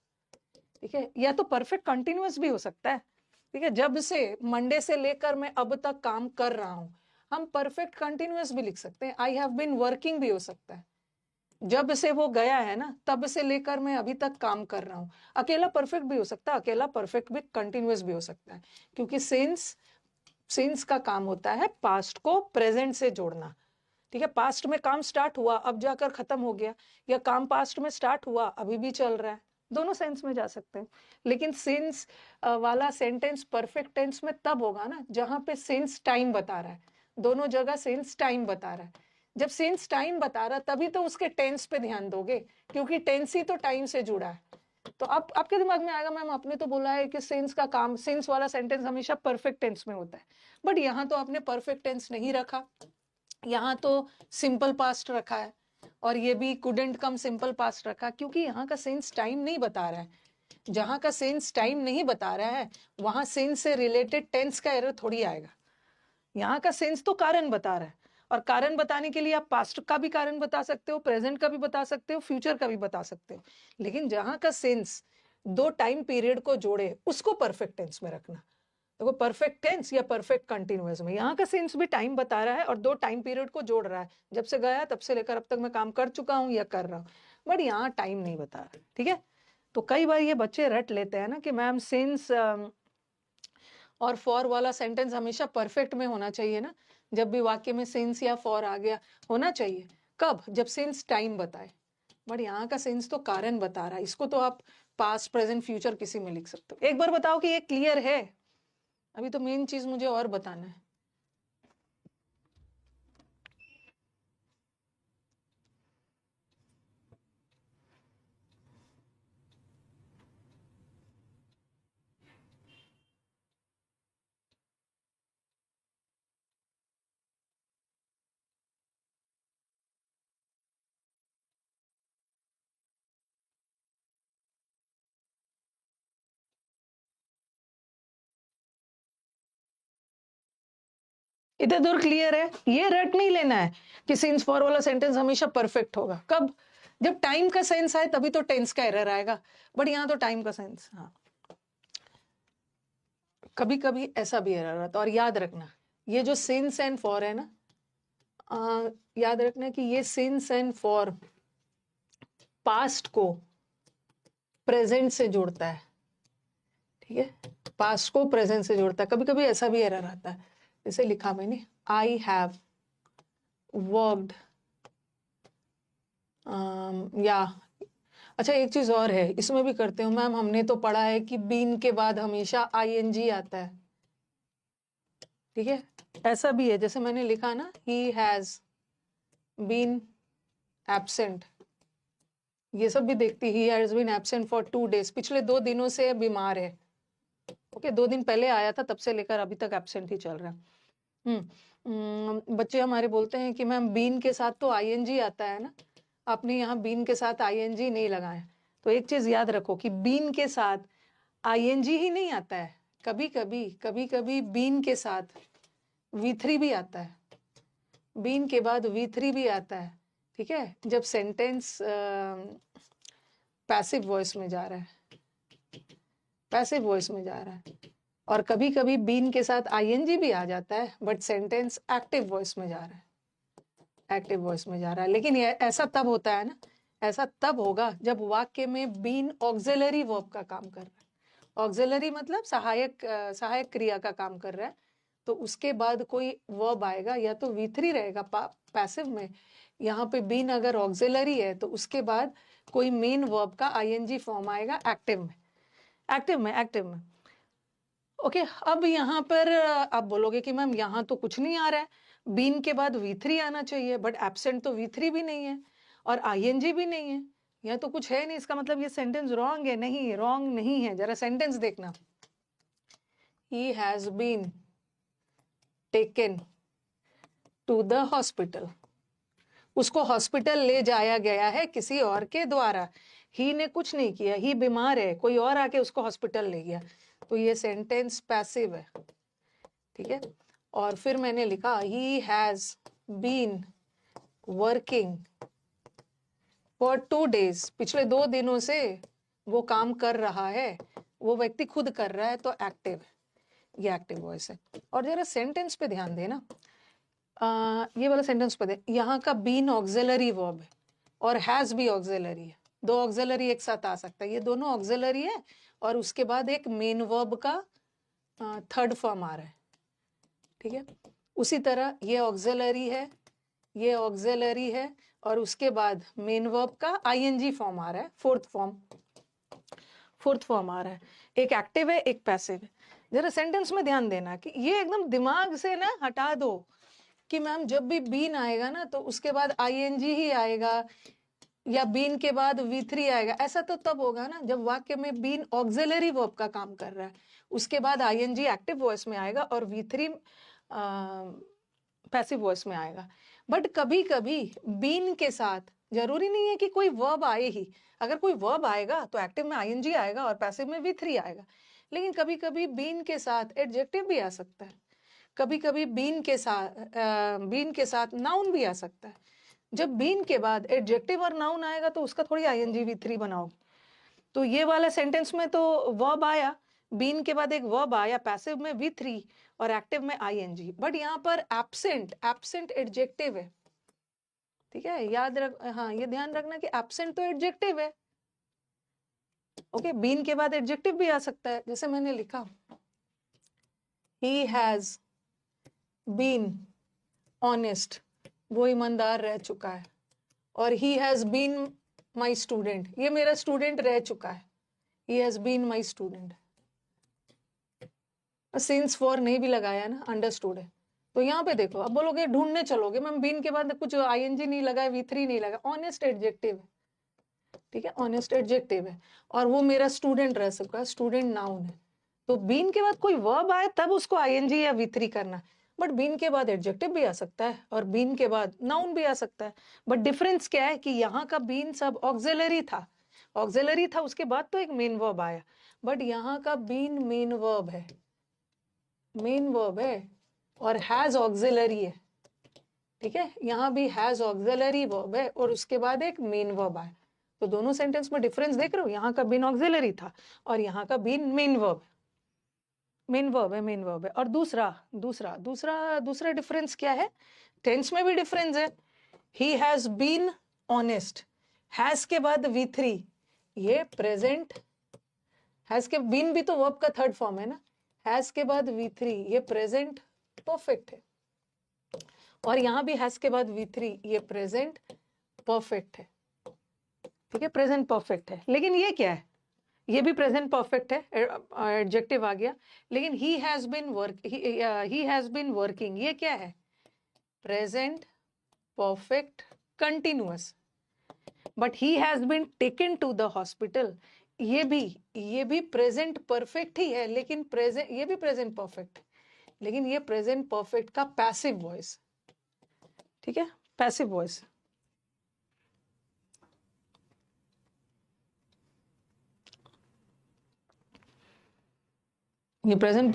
ठीक है, या तो परफेक्ट कंटिन्यूअस भी हो सकता है, ठीक है, जब से मंडे से लेकर मैं अब तक काम कर रहा हूं, हम परफेक्ट कंटिन्यूअस भी लिख सकते हैं, आई हैव बीन वर्किंग भी हो सकता है, जब से वो गया है ना तब से लेकर मैं अभी तक काम कर रहा हूं, अकेला परफेक्ट भी हो सकता है, अकेला परफेक्ट भी कंटिन्यूअस भी हो सकता है, क्योंकि सिंस का काम होता है पास्ट को प्रेजेंट से जोड़ना, ठीक है, पास्ट में काम स्टार्ट हुआ अब जाकर खत्म हो गया, या काम पास्ट में स्टार्ट हुआ अभी भी चल रहा है, दोनों सेंस में जा सकते हैं, लेकिन सिंस वाला सेंटेंस परफेक्ट टेंस में तब होगा ना जहां पे सिंस टाइम बता रहा है, दोनों जगह सिंस टाइम बता रहा है, जब सिंस टाइम बता रहा है तभी तो उसके टेंस पे ध्यान दोगे, क्योंकि टेंस ही तो टाइम से जुड़ा है। तो आप आपके दिमाग में आएगा मैम आपने तो बोला है कि सिंस का काम, सिंस वाला सेंटेंस हमेशा परफेक्ट टेंस में होता है, बट यहाँ तो आपने परफेक्ट टेंस नहीं रखा, यहाँ तो सिंपल पास्ट रखा है, और ये भी कुडंट कम सिंपल पास्ट रखा, क्योंकि यहाँ का सेंस टाइम नहीं बता रहा है, जहां का सेंस टाइम नहीं बता रहा है वहां सेंस से रिलेटेड टेंस का एरर थोड़ी आएगा, यहाँ का सेंस तो कारण बता रहा है, और कारण बताने के लिए आप पास्ट का भी कारण बता सकते हो, प्रेजेंट का भी बता सकते हो, फ्यूचर का भी बता सकते हो, लेकिन जहां का सेंस दो टाइम पीरियड को जोड़े उसको परफेक्ट टेंस में रखना, देखो परफेक्ट टेंस या परफेक्ट कंटिन्यूअस में यहाँ का सेंस भी टाइम बता रहा है और दो टाइम पीरियड को जोड़ रहा है, जब से गया तब से लेकर अब तक मैं काम कर चुका हूँ या कर रहा हूँ, बट यहाँ टाइम नहीं बता रहा, ठीक है। तो कई बार ये बच्चे रट लेते हैं ना कि मैम सिंस और फॉर वाला सेंटेंस हमेशा परफेक्ट में होना चाहिए ना, जब भी वाक्य में सिंस या फॉर आ गया होना चाहिए, कब, जब सिंस टाइम बताए, बट यहाँ का सिंस तो कारण बता रहा है, इसको तो आप पास्ट प्रेजेंट फ्यूचर किसी में लिख सकते हो। एक बार बताओ कि ये क्लियर है, अभी तो मेन चीज मुझे और बताना है। इधर दूर क्लियर है, ये रट नहीं लेना है कि सिंस फॉर वाला सेंटेंस हमेशा परफेक्ट होगा, कब, जब टाइम का सेंस आए तभी तो टेंस का एरर आएगा, बट यहाँ तो टाइम का सेंस, हाँ कभी कभी ऐसा भी एरर आता है, और याद रखना ये जो सिंस एंड फॉर है ना, याद रखना कि ये सिंस एंड फॉर पास्ट को प्रेजेंट से जोड़ता है, ठीक है, पास्ट को प्रेजेंट से जोड़ता है, कभी कभी ऐसा भी एरर आता है, जैसे लिखा मैंने आई हैव वर्कड, या अच्छा एक चीज और है इसमें भी करते हो मैम, हमने तो पढ़ा है कि बीन के बाद हमेशा आईएनजी आता है, ठीक है, ऐसा भी है, जैसे मैंने लिखा ना ही हैज बीन एब्सेंट, ये सब भी देखती, he has been absent for 2 days, पिछले 2 दिनों से बीमार है, ओके 2 दिन पहले आया था तब से लेकर अभी तक एब्सेंट ही चल रहा है। बच्चे हमारे बोलते हैं कि मैम बीन के साथ तो आईएनजी आता है ना, आपने यहाँ बीन के साथ आईएनजी नहीं लगाया, तो एक चीज याद रखो कि बीन के साथ आईएनजी ही नहीं आता है, कभी कभी बीन के साथ V3 भी आता है, बीन के बाद V3 भी आता है, ठीक है, जब सेंटेंस पैसिव वॉइस में जा रहा है, पैसिव वॉइस में जा रहा है, और कभी कभी बीन के साथ आईएनजी भी आ जाता है बट सेंटेंस एक्टिव वॉइस में जा रहा है, एक्टिव वॉइस में जा रहा है, लेकिन ये ऐसा तब होता है ना, ऐसा तब होगा जब वाक्य में बीन ऑक्सिलरी वर्ब का काम कर रहा है, ऑक्सिलरी मतलब सहायक क्रिया का काम कर रहा है, तो उसके बाद कोई वर्ब आएगा, या तो V3 रहेगा पैसिव में, यहाँ पे बीन अगर ऑक्सिलरी है तो उसके बाद कोई मेन वर्ब का आईएनजी फॉर्म आएगा एक्टिव में, एक्टिव में ओके। अब यहाँ पर आप बोलोगे कि मैम यहाँ तो कुछ नहीं आ रहा है, बीन के बाद V3 आना चाहिए, बट एब्सेंट तो V3 भी नहीं है और आईएनजी भी नहीं है, यहाँ तो कुछ है नहीं, इसका मतलब ये सेंटेंस रॉन्ग है, नहीं रॉन्ग नहीं है, जरा सेंटेंस देखना, he has been taken to the hospital, उसको हॉस्पिटल ले जाया गया है किसी और के द्वारा, ही ने कुछ नहीं किया, ही बीमार है, कोई और आके उसको हॉस्पिटल ले गया, तो ये सेंटेंस पैसिव है, ठीक है। और फिर मैंने लिखा he has been working for 2 days, पिछले 2 दिनों से वो काम कर रहा है, वो व्यक्ति खुद कर रहा है, तो एक्टिव, ये एक्टिव वॉइस है। और जरा सेंटेंस पे ध्यान देना, ये वाला सेंटेंस पे दे, यहाँ का बीन ऑक्सिलरी वर्ब है और हैज भी ऑक्सिलरी है, 2 ऑक्सिलरी एक साथ आ सकता है, ये दोनों ऑक्सिलरी है और उसके बाद एक मेन वर्ब का थर्ड फॉर्म आ रहा है, ठीक है। उसी तरह ये ऑक्सिलरी है, ये ऑक्सिलरी है और उसके बाद मेन वर्ब का आईएनजी फॉर्म आ रहा है, फोर्थ फॉर्म आ रहा है। एक एक्टिव है, एक पैसिव है। जरा सेंटेंस में ध्यान देना कि ये एकदम दिमाग से ना हटा दो कि मैम जब भी बीन आएगा ना तो उसके बाद आईएनजी ही आएगा या बीन के बाद V3 आएगा, ऐसा तो तब होगा ना जब वाक्य में बीन ऑक्सिलरी वर्ब का काम कर रहा है, उसके बाद आईएनजी एक्टिव वॉइस में आएगा और V3 पैसिव वॉइस में आएगा। बट कभी कभी बीन के साथ जरूरी नहीं है कि कोई वर्ब आए ही, अगर कोई वर्ब आएगा तो एक्टिव में आईएनजी आएगा और पैसिव में V3 आएगा। लेकिन कभी कभी बीन के साथ एडजेक्टिव भी आ सकता है, कभी कभी बीन के साथ नाउन भी आ सकता है। जब बीन के बाद एडजेक्टिव और नाउन आएगा तो उसका थोड़ी आईएनजी V3 बनाओ। तो ये वाला सेंटेंस में तो वर्ब आया, बीन के बाद एक वर्ब आया, पैसिव में V3 और एक्टिव में आईएनजी। बट यहाँ पर एब्सेंट एडजेक्टिव है, ठीक है, याद रख, हाँ ये ध्यान रखना कि एब्सेंट तो एडजेक्टिव है। ओके, बीन के बाद एडजेक्टिव भी आ सकता है, जैसे मैंने लिखा ही हैज बीन ऑनेस्ट, वो ईमानदार रह चुका है, और he has been my student, ये मेरा स्टूडेंट रह चुका है, he has been my student. Since for नहीं भी लगाया ना, अंडरस्टूड है। तो यहाँ पे देखो, अब बोलोगे ढूंढने चलोगे मैम बीन के बाद कुछ आईएनजी नहीं लगा है, V3 नहीं लगा, ऑनेस्ट एडजेक्टिव है, ठीक है, ऑनेस्ट एडजेक्टिव है और वो मेरा स्टूडेंट रह सकता है, स्टूडेंट नाउन है। तो बीन के बाद कोई वर्ब आए तब उसको आईएनजी या V3 करना, बट बीन के बाद एडजेक्टिव भी आ सकता है और बीन के बाद नाउन भी आ सकता है। बट डिफरेंस क्या है कि यहाँ का बीन सब ऑक्सिलरी था, उसके बाद तो एक मेन वर्ब आया, बट यहाँ का बीन मेन वर्ब है और हैज ऑक्सिलरी है, ठीक है, यहाँ भी हैज ऑक्सिलरी वर्ब है और उसके बाद एक मेन वर्ब आया। तो दोनों सेंटेंस में डिफरेंस देख रहे हो, यहाँ का बीन ऑक्सिलरी था और यहाँ का बीन मेन वर्ब है। और दूसरा डिफरेंस क्या है, टेंस में भी डिफरेंस है। He has been honest, has के बाद V3, ये प्रेजेंट, हैज के बीन भी तो वर्ब का थर्ड फॉर्म है ना, हैज के बाद V3, ये प्रेजेंट परफेक्ट है, और यहाँ भी हैज के बाद V3, ये प्रेजेंट परफेक्ट है, ठीक है, प्रेजेंट परफेक्ट है। लेकिन ये क्या है, ये भी प्रेजेंट परफेक्ट है, एडजेक्टिव आ गया। लेकिन ही हैज बीन वर्किंग, ये क्या है, present perfect continuous. But he has been taken to the hospital, ये भी प्रेजेंट परफेक्ट ही है, लेकिन ये भी प्रेजेंट परफेक्ट, लेकिन ये प्रेजेंट परफेक्ट का पैसिव वॉइस, ठीक है, पैसिव वॉइस। ये प्रेजेंट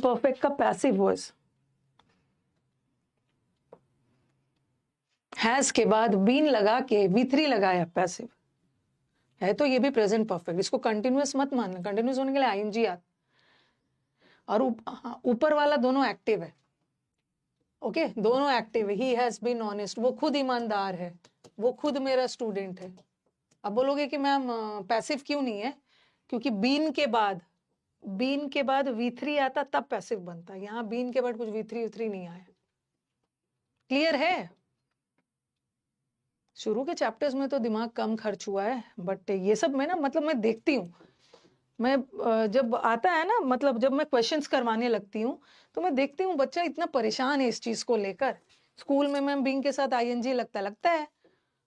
परफेक्ट का पैसिव वॉइस, हैज के बाद बीन लगा के V3 लगाया, पैसिव है, तो ये भी प्रेजेंट परफेक्ट। इसको कंटिन्यूअस मत मानना, कंटिन्यूअस होने के लिए आईएनजी आता, और ऊपर वाला दोनों एक्टिव है, ओके, दोनों एक्टिव है। ही हैज बीन ऑनेस्ट, वो खुद ईमानदार है, वो खुद मेरा स्टूडेंट है। अब बोलोगे कि मैम पैसिव क्यों नहीं है, क्योंकि बीन के बाद V3 आता तब पैसिव बनता, यहाँ बीन के बाद कुछ V3 नहीं आया। क्लियर है? शुरू के चैप्टर्स में तो दिमाग कम खर्च हुआ है, बट ये सब में ना, मतलब मैं देखती हूँ, मैं जब आता है ना, मतलब जब मैं क्वेश्चंस करवाने लगती हूँ तो मैं देखती हूँ बच्चा इतना परेशान है इस चीज को लेकर। स्कूल में मैम बीन के साथ आईएनजी लगता है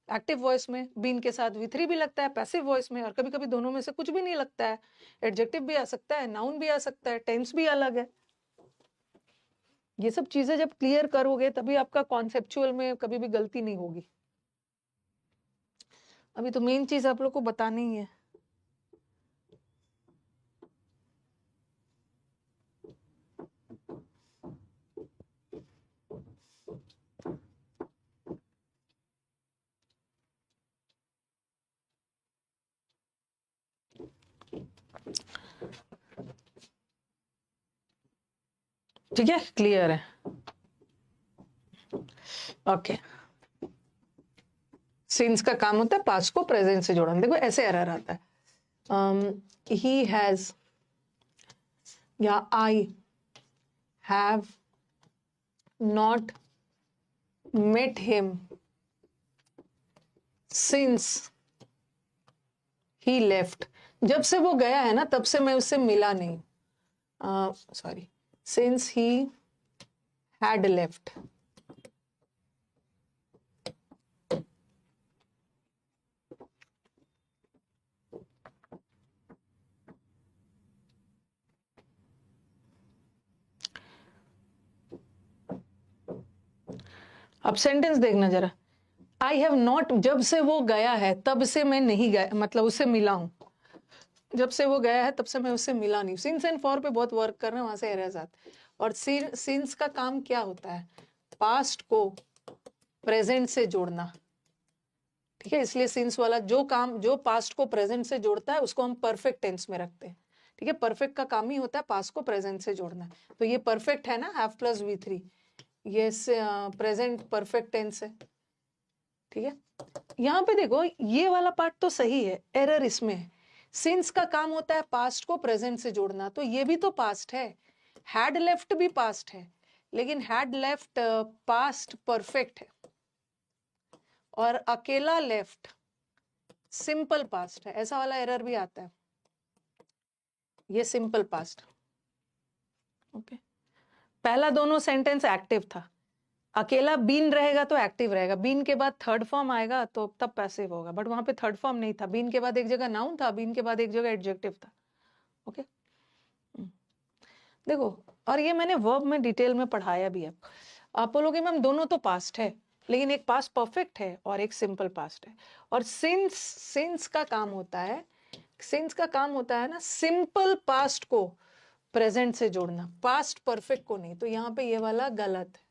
एक्टिव वॉइस में, बीन के साथ V3 भी लगता है पैसिव वॉइस में, और कभी कभी दोनों में से कुछ भी नहीं लगता है, एडजेक्टिव भी आ सकता है, नाउन भी आ सकता है, टेंस भी अलग है। ये सब चीजें जब क्लियर करोगे तभी आपका कॉन्सेप्चुअल में कभी भी गलती नहीं होगी। अभी तो मेन चीज आप लोग को बतानी ही है। ठीक है, क्लियर है? ओके, सिंस का काम होता है पास्ट को प्रेजेंट से जोड़ना। देखो ऐसे एरर आता है, ही हैज या आई have not met him since he left। जब से वो गया है ना, तब से मैं उससे मिला नहीं। Sorry, since he had left। अब सेंटेंस देखना जरा, आई हैव नॉट, जब से वो गया है तब से मैं नहीं गया, मतलब उससे मिला हूं। जब से वो गया है तब से मैं उससे मिला नहीं। सिंस एंड फॉर पे बहुत वर्क कर रहे हैं, वहां से एरर्स आते हैं। और सिंस का काम क्या होता है? पास्ट को प्रेजेंट से जोड़ना। ठीक है, इसलिए सिंस वाला जो काम जो पास्ट को प्रेजेंट से जोड़ता है उसको हम परफेक्ट टेंस में रखते हैं। ठीक है, परफेक्ट का काम ही होता है पास्ट को प्रेजेंट से जोड़ना। तो ये परफेक्ट है ना, हैव प्लस V3, ये प्रेजेंट परफेक्ट टेंस है। ठीक है, यहाँ पे देखो ये वाला पार्ट तो सही है, एरर इसमें है। सिंस का काम होता है पास्ट को प्रेजेंट से जोड़ना, तो ये भी तो पास्ट है। हैड लेफ्ट भी पास्ट है, लेकिन हैड लेफ्ट पास्ट परफेक्ट है, और अकेला लेफ्ट सिंपल पास्ट है। ऐसा वाला एरर भी आता है, ये सिंपल पास्ट। ओके, पहला दोनों सेंटेंस एक्टिव था, अकेला बीन रहेगा तो एक्टिव रहेगा, बीन के बाद थर्ड फॉर्म आएगा तो तब पैसिव होगा। बट वहां पे थर्ड फॉर्म नहीं था, बीन के बाद एक जगह नाउन था, बीन के बाद एक जगह एडजेक्टिव था। ओके, देखो, और ये मैंने वर्ब में डिटेल में पढ़ाया भी है। आप बोलोगे मैम दोनों तो पास्ट है, लेकिन एक पास्ट परफेक्ट है और एक सिंपल पास्ट है। और सिंस का काम होता है, सिंस का काम होता है ना सिंपल पास्ट को प्रेजेंट से जोड़ना, पास्ट परफेक्ट को नहीं। तो यहाँ पे ये वाला गलत है।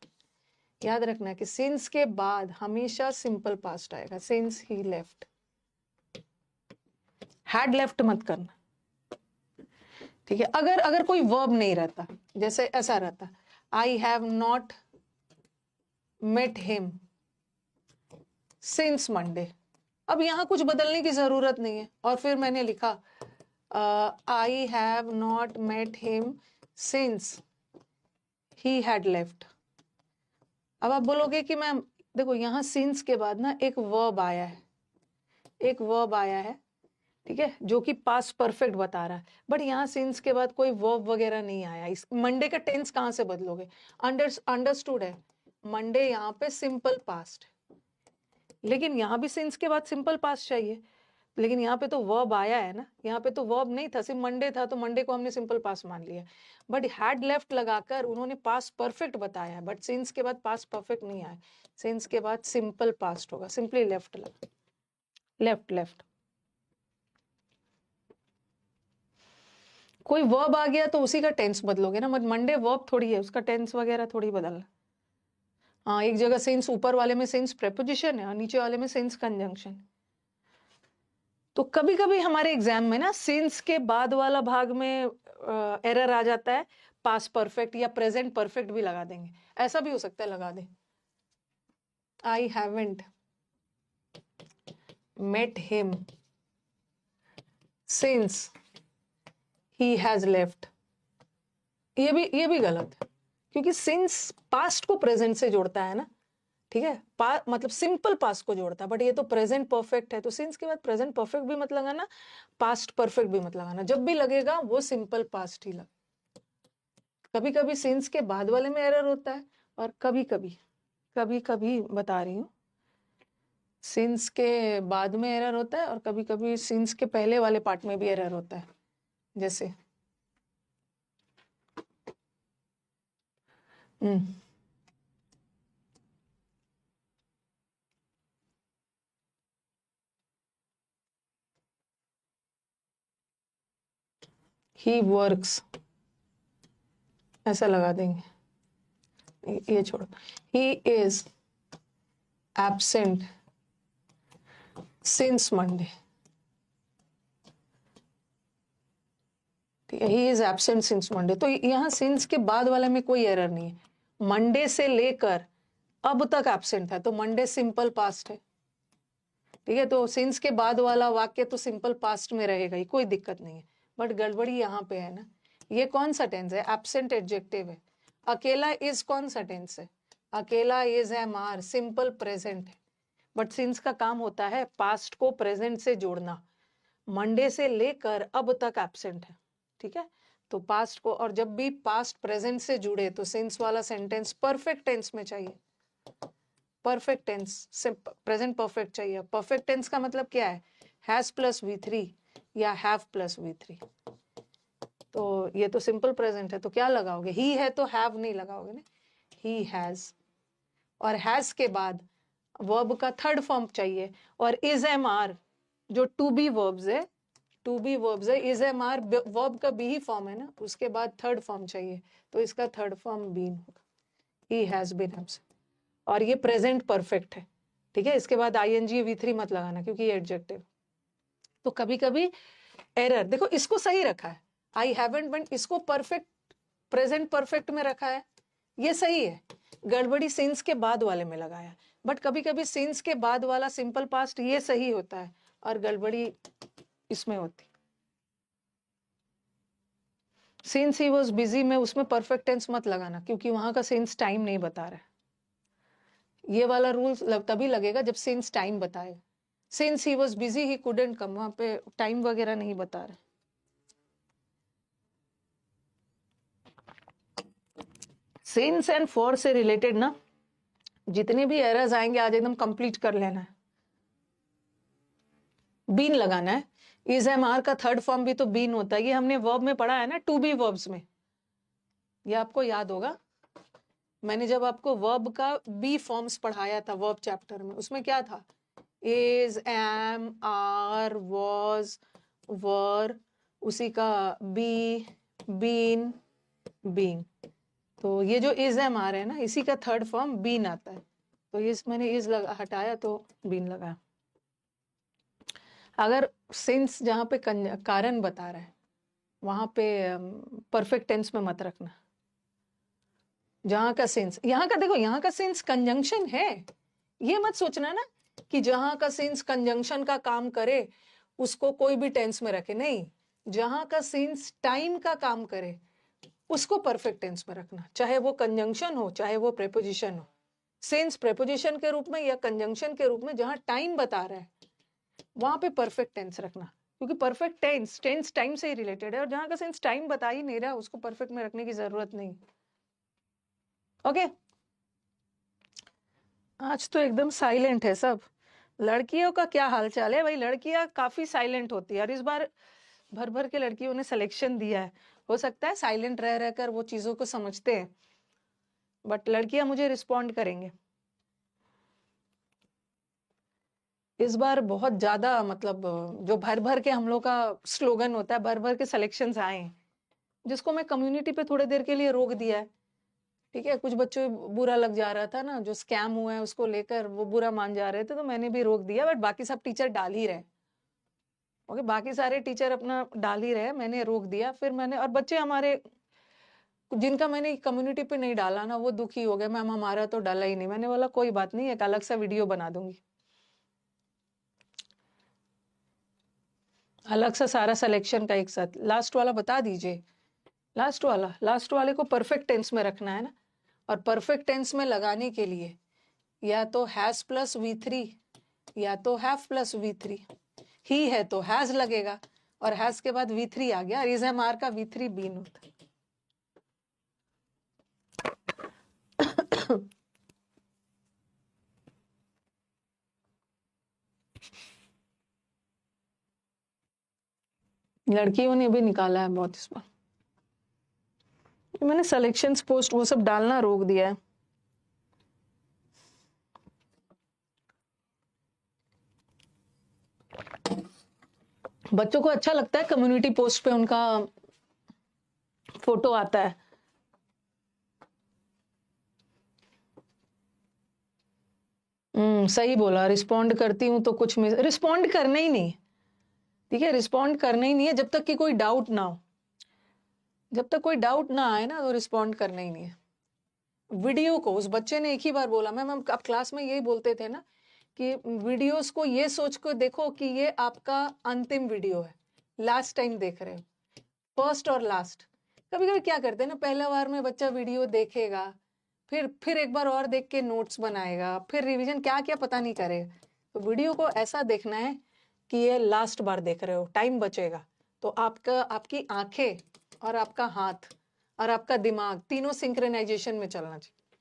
याद रखना कि सिंस के बाद हमेशा सिंपल पास्ट आएगा। Since he left, had left मत करना। ठीक है, अगर अगर कोई वर्ब नहीं रहता, जैसे ऐसा रहता, I have not met him since Monday, अब यहां कुछ बदलने की जरूरत नहीं है। और फिर मैंने लिखा I have not met him since he had left. अब आप बोलोगे कि मैम देखो यहां सिंस के बाद ना एक वर्ब आया है, एक वर्ब आया है, ठीक है, जो कि पास्ट परफेक्ट बता रहा है। बट यहाँ सिंस के बाद कोई वर्ब वगैरह नहीं आया। इस मंडे का टेंस कहाँ से बदलोगे? अंडरस्टूड है, मंडे यहाँ पे सिंपल पास्ट है, लेकिन यहाँ भी सिंस के बाद सिंपल पास्ट चाहिए। लेकिन यहाँ पे तो वर्ब आया है ना, यहाँ पे तो वर्ब नहीं था, सिर्फ मंडे था, तो मंडे को हमने सिंपल पास्ट मान लिया। बट हैड लेफ्ट लगाकर उन्होंने पास्ट परफेक्ट बताया है, बट सिंस के बाद पास्ट परफेक्ट नहीं आया, सिंस के बाद सिंपल पास्ट होगा, सिंपली लेफ्ट लगा, लेफ्ट लेफ्ट। कोई वर्ब आ गया तो उसी का टेंस बदलोगे ना, मत मंडे वर्ब थोड़ी है, उसका टेंस वगैरह थोड़ी बदलना। हाँ, एक जगह सिंस ऊपर वाले में सिंस प्रेपोजिशन है और नीचे वाले में सिंस कंजंक्शन। तो कभी कभी हमारे एग्जाम में ना सिंस के बाद वाला भाग में एरर आ जाता है, पास्ट परफेक्ट या प्रेजेंट परफेक्ट भी लगा देंगे, ऐसा भी हो सकता है, लगा दें। I haven't met him since he has left, ये भी गलत है, क्योंकि सिंस पास्ट को प्रेजेंट से जोड़ता है ना। ठीक है, मतलब सिंपल पास्ट को जोड़ता है, बट ये तो प्रेजेंट परफेक्ट है, तो सिंस के बाद प्रेजेंट परफेक्ट भी मत लगाना, पास्ट परफेक्ट भी मत लगाना, जब भी लगेगा वो सिंपल पास्ट ही लगे। कभी कभी सिंस के बाद वाले में एरर होता है, और कभी कभी बता रही हूँ, सिंस के बाद में एरर होता है और कभी कभी सिंस के पहले वाले पार्ट में भी एरर होता है। जैसे ही वर्क्स, ऐसा लगा देंगे, ये छोड़ो, he is absent since Monday. He is absent since Monday, तो यहाँ सिंस के बाद वाले में कोई एरर नहीं है, मंडे से लेकर अब तक एब्सेंट है, तो मंडे सिंपल पास्ट है, ठीक है। तो सिंस के बाद वाला वाक्य तो सिंपल पास्ट में रहेगा ही, कोई दिक्कत नहीं है। बट गड़बड़ी यहाँ पे है ना, ये कौन सा टेंस है, एब्सेंट एडजेक्टिव है। अकेला इज कौन सा टेंस है, अकेला is am are, simple present है। बट सिंस का काम होता है पास्ट को प्रेजेंट से जोड़ना, मंडे से लेकर अब तक एब्सेंट है, ठीक है। तो पास्ट को, और जब भी पास्ट प्रेजेंट से जुड़े तो सिंस वाला सेंटेंस परफेक्ट टेंस में चाहिए, परफेक्ट टेंस से प्रेजेंट परफेक्ट चाहिए। परफेक्ट टेंस का मतलब क्या है, हैज प्लस V3 या हैव प्लस V3। तो ये तो सिंपल प्रेजेंट है, तो क्या लगाओगे, ही है तो हैव नहीं लगाओगे ना, ही हैज। और हैज के बाद वर्ब का थर्ड फॉर्म चाहिए, और इज एम आर जो टू बी वर्ब्स है, टू बी वर्ब्स है, इज एम आर वर्ब का बी ही फॉर्म है ना, उसके बाद थर्ड फॉर्म चाहिए, तो इसका थर्ड फॉर्म बीन होगा, ही हैज बीन एब्सेंट। और ये प्रेजेंट परफेक्ट है, ठीक है। इसके बाद ING V3 मत लगाना क्योंकि ये एडजेक्टिव। तो कभी कभी एरर, देखो इसको सही रखा है, आई हैवंट बीन, इसको परफेक्ट प्रेजेंट परफेक्ट में रखा है, ये सही है। गड़बड़ी सिंस के बाद वाले में लगाया, बट कभी कभी सिंस के बाद वाला सिंपल पास्ट ये सही होता है और गड़बड़ी इसमें होती। सिंस ही वॉज बिजी में उसमें परफेक्ट टेंस मत लगाना क्योंकि वहां का सिंस टाइम नहीं बता रहा है। ये वाला रूल तभी लगेगा जब सिंस टाइम बताएगा। Since he was busy he couldn't कम, वहां पे टाइम वगैरह नहीं बता रहा। सिंस एंड फॉर से रिलेटेड ना जितने भी एरर्स आएंगे आज एकदम कंप्लीट कर लेना है। बीन लगाना है, इज एम आर का थर्ड फॉर्म भी तो बीन होता है, ये हमने वर्ब में पढ़ा है ना, टू बी वर्ब्स में, ये आपको याद होगा। मैंने जब आपको वर्ब का बी फॉर्म्स पढ़ाया था वर्ब चैप्टर में, उसमें क्या था, इज, एम, आर, वॉज, वर, उसी का बी, बीन, बीइंग। तो ये जो इज एम आर है ना, इसी का थर्ड फॉर्म बीन आता है, तो इस मैंने इज हटाया तो बीन लगाया। अगर सिंस जहाँ पे कारण बता रहा है वहां पे परफेक्ट टेंस में मत रखना। जहां का सिंस, यहाँ का देखो, यहाँ का सिंस कंजंक्शन है, ये मत सोचना ना कि जहां का सिंस कंजंक्शन का काम करे उसको कोई भी टेंस में रखे, नहीं। जहां का सिंस टाइम का काम करे उसको परफेक्ट टेंस में रखना, चाहे वो कंजंक्शन हो चाहे वो प्रेपोजिशन हो। सिंस प्रेपोजिशन के रूप में या कंजंक्शन के रूप में जहां टाइम बता रहा है वहां पे परफेक्ट टेंस रखना, क्योंकि परफेक्ट टेंस टाइम से ही रिलेटेड है, और जहां का सिंस टाइम बता ही नहीं रहा उसको परफेक्ट में रखने की जरूरत नहीं। ओके, आज तो एकदम साइलेंट है सब। लड़कियों का क्या हाल चाल है भाई, लड़कियां काफी साइलेंट होती है, और इस बार भर भर के लड़कियों ने सिलेक्शन दिया है। हो सकता है साइलेंट रह रहकर वो चीजों को समझते हैं, बट लड़कियां मुझे रिस्पॉन्ड करेंगे इस बार बहुत ज्यादा। मतलब जो भर भर के हम लोग का स्लोगन होता है, भर भर के सिलेक्शंस आए हैं, जिसको मैं कम्युनिटी पे थोड़ी देर के लिए रोक दिया है, ठीक है। कुछ बच्चों बुरा लग जा रहा था ना, जो स्कैम हुआ है उसको लेकर वो बुरा मान जा रहे थे, तो मैंने भी रोक दिया। बट बाकी सब टीचर डाल ही रहे, ओके, बाकी सारे टीचर अपना डाल ही रहे, मैंने रोक दिया। फिर मैंने, और बच्चे हमारे जिनका मैंने कम्युनिटी पे नहीं डाला ना वो दुखी हो गए, मैम हमारा तो डाला ही नहीं। मैंने बोला कोई बात नहीं, एक अलग सा वीडियो बना दूंगी, अलग सा सारा सिलेक्शन का एक साथ। लास्ट वाला बता दीजिए, लास्ट वाले को परफेक्ट टेंस में रखना है ना, और परफेक्ट टेंस में लगाने के लिए या तो हैज प्लस V3 या तो हैव प्लस V3। ही है तो हैज लगेगा, और हैज के बाद V3 आ गया, इज एम आर का V3 बीन होता है। लड़कियों ने भी निकाला है बहुत इस बार, मैंने सिलेक्शंस पोस्ट वो सब डालना रोक दिया है। बच्चों को अच्छा लगता है कम्युनिटी पोस्ट पे उनका फोटो आता है। सही बोला, रिस्पॉन्ड करती हूँ तो कुछ मिस, रिस्पॉन्ड करना ही नहीं, ठीक है, रिस्पॉन्ड करना ही नहीं है जब तक कि कोई डाउट ना हो। जब तक कोई डाउट ना आए ना तो रिस्पॉन्ड करना ही नहीं है। वीडियो को उस बच्चे ने एक ही बार बोला, मैम हम अब क्लास में यही बोलते थे ना कि वीडियोस को ये सोच कर देखो कि ये आपका अंतिम वीडियो है, लास्ट टाइम देख रहे हो, फर्स्ट और लास्ट। कभी कभी क्या करते हैं ना, पहला बार में बच्चा वीडियो देखेगा, फिर एक बार और देख के नोट्स बनाएगा, फिर रिवीजन क्या क्या पता नहीं करेगा। तो वीडियो को ऐसा देखना है कि ये लास्ट बार देख रहे हो, टाइम बचेगा। तो आपकी आंखें और आपका हाथ और आपका दिमाग तीनों सिंक्रोनाइजेशन में चलना चाहिए,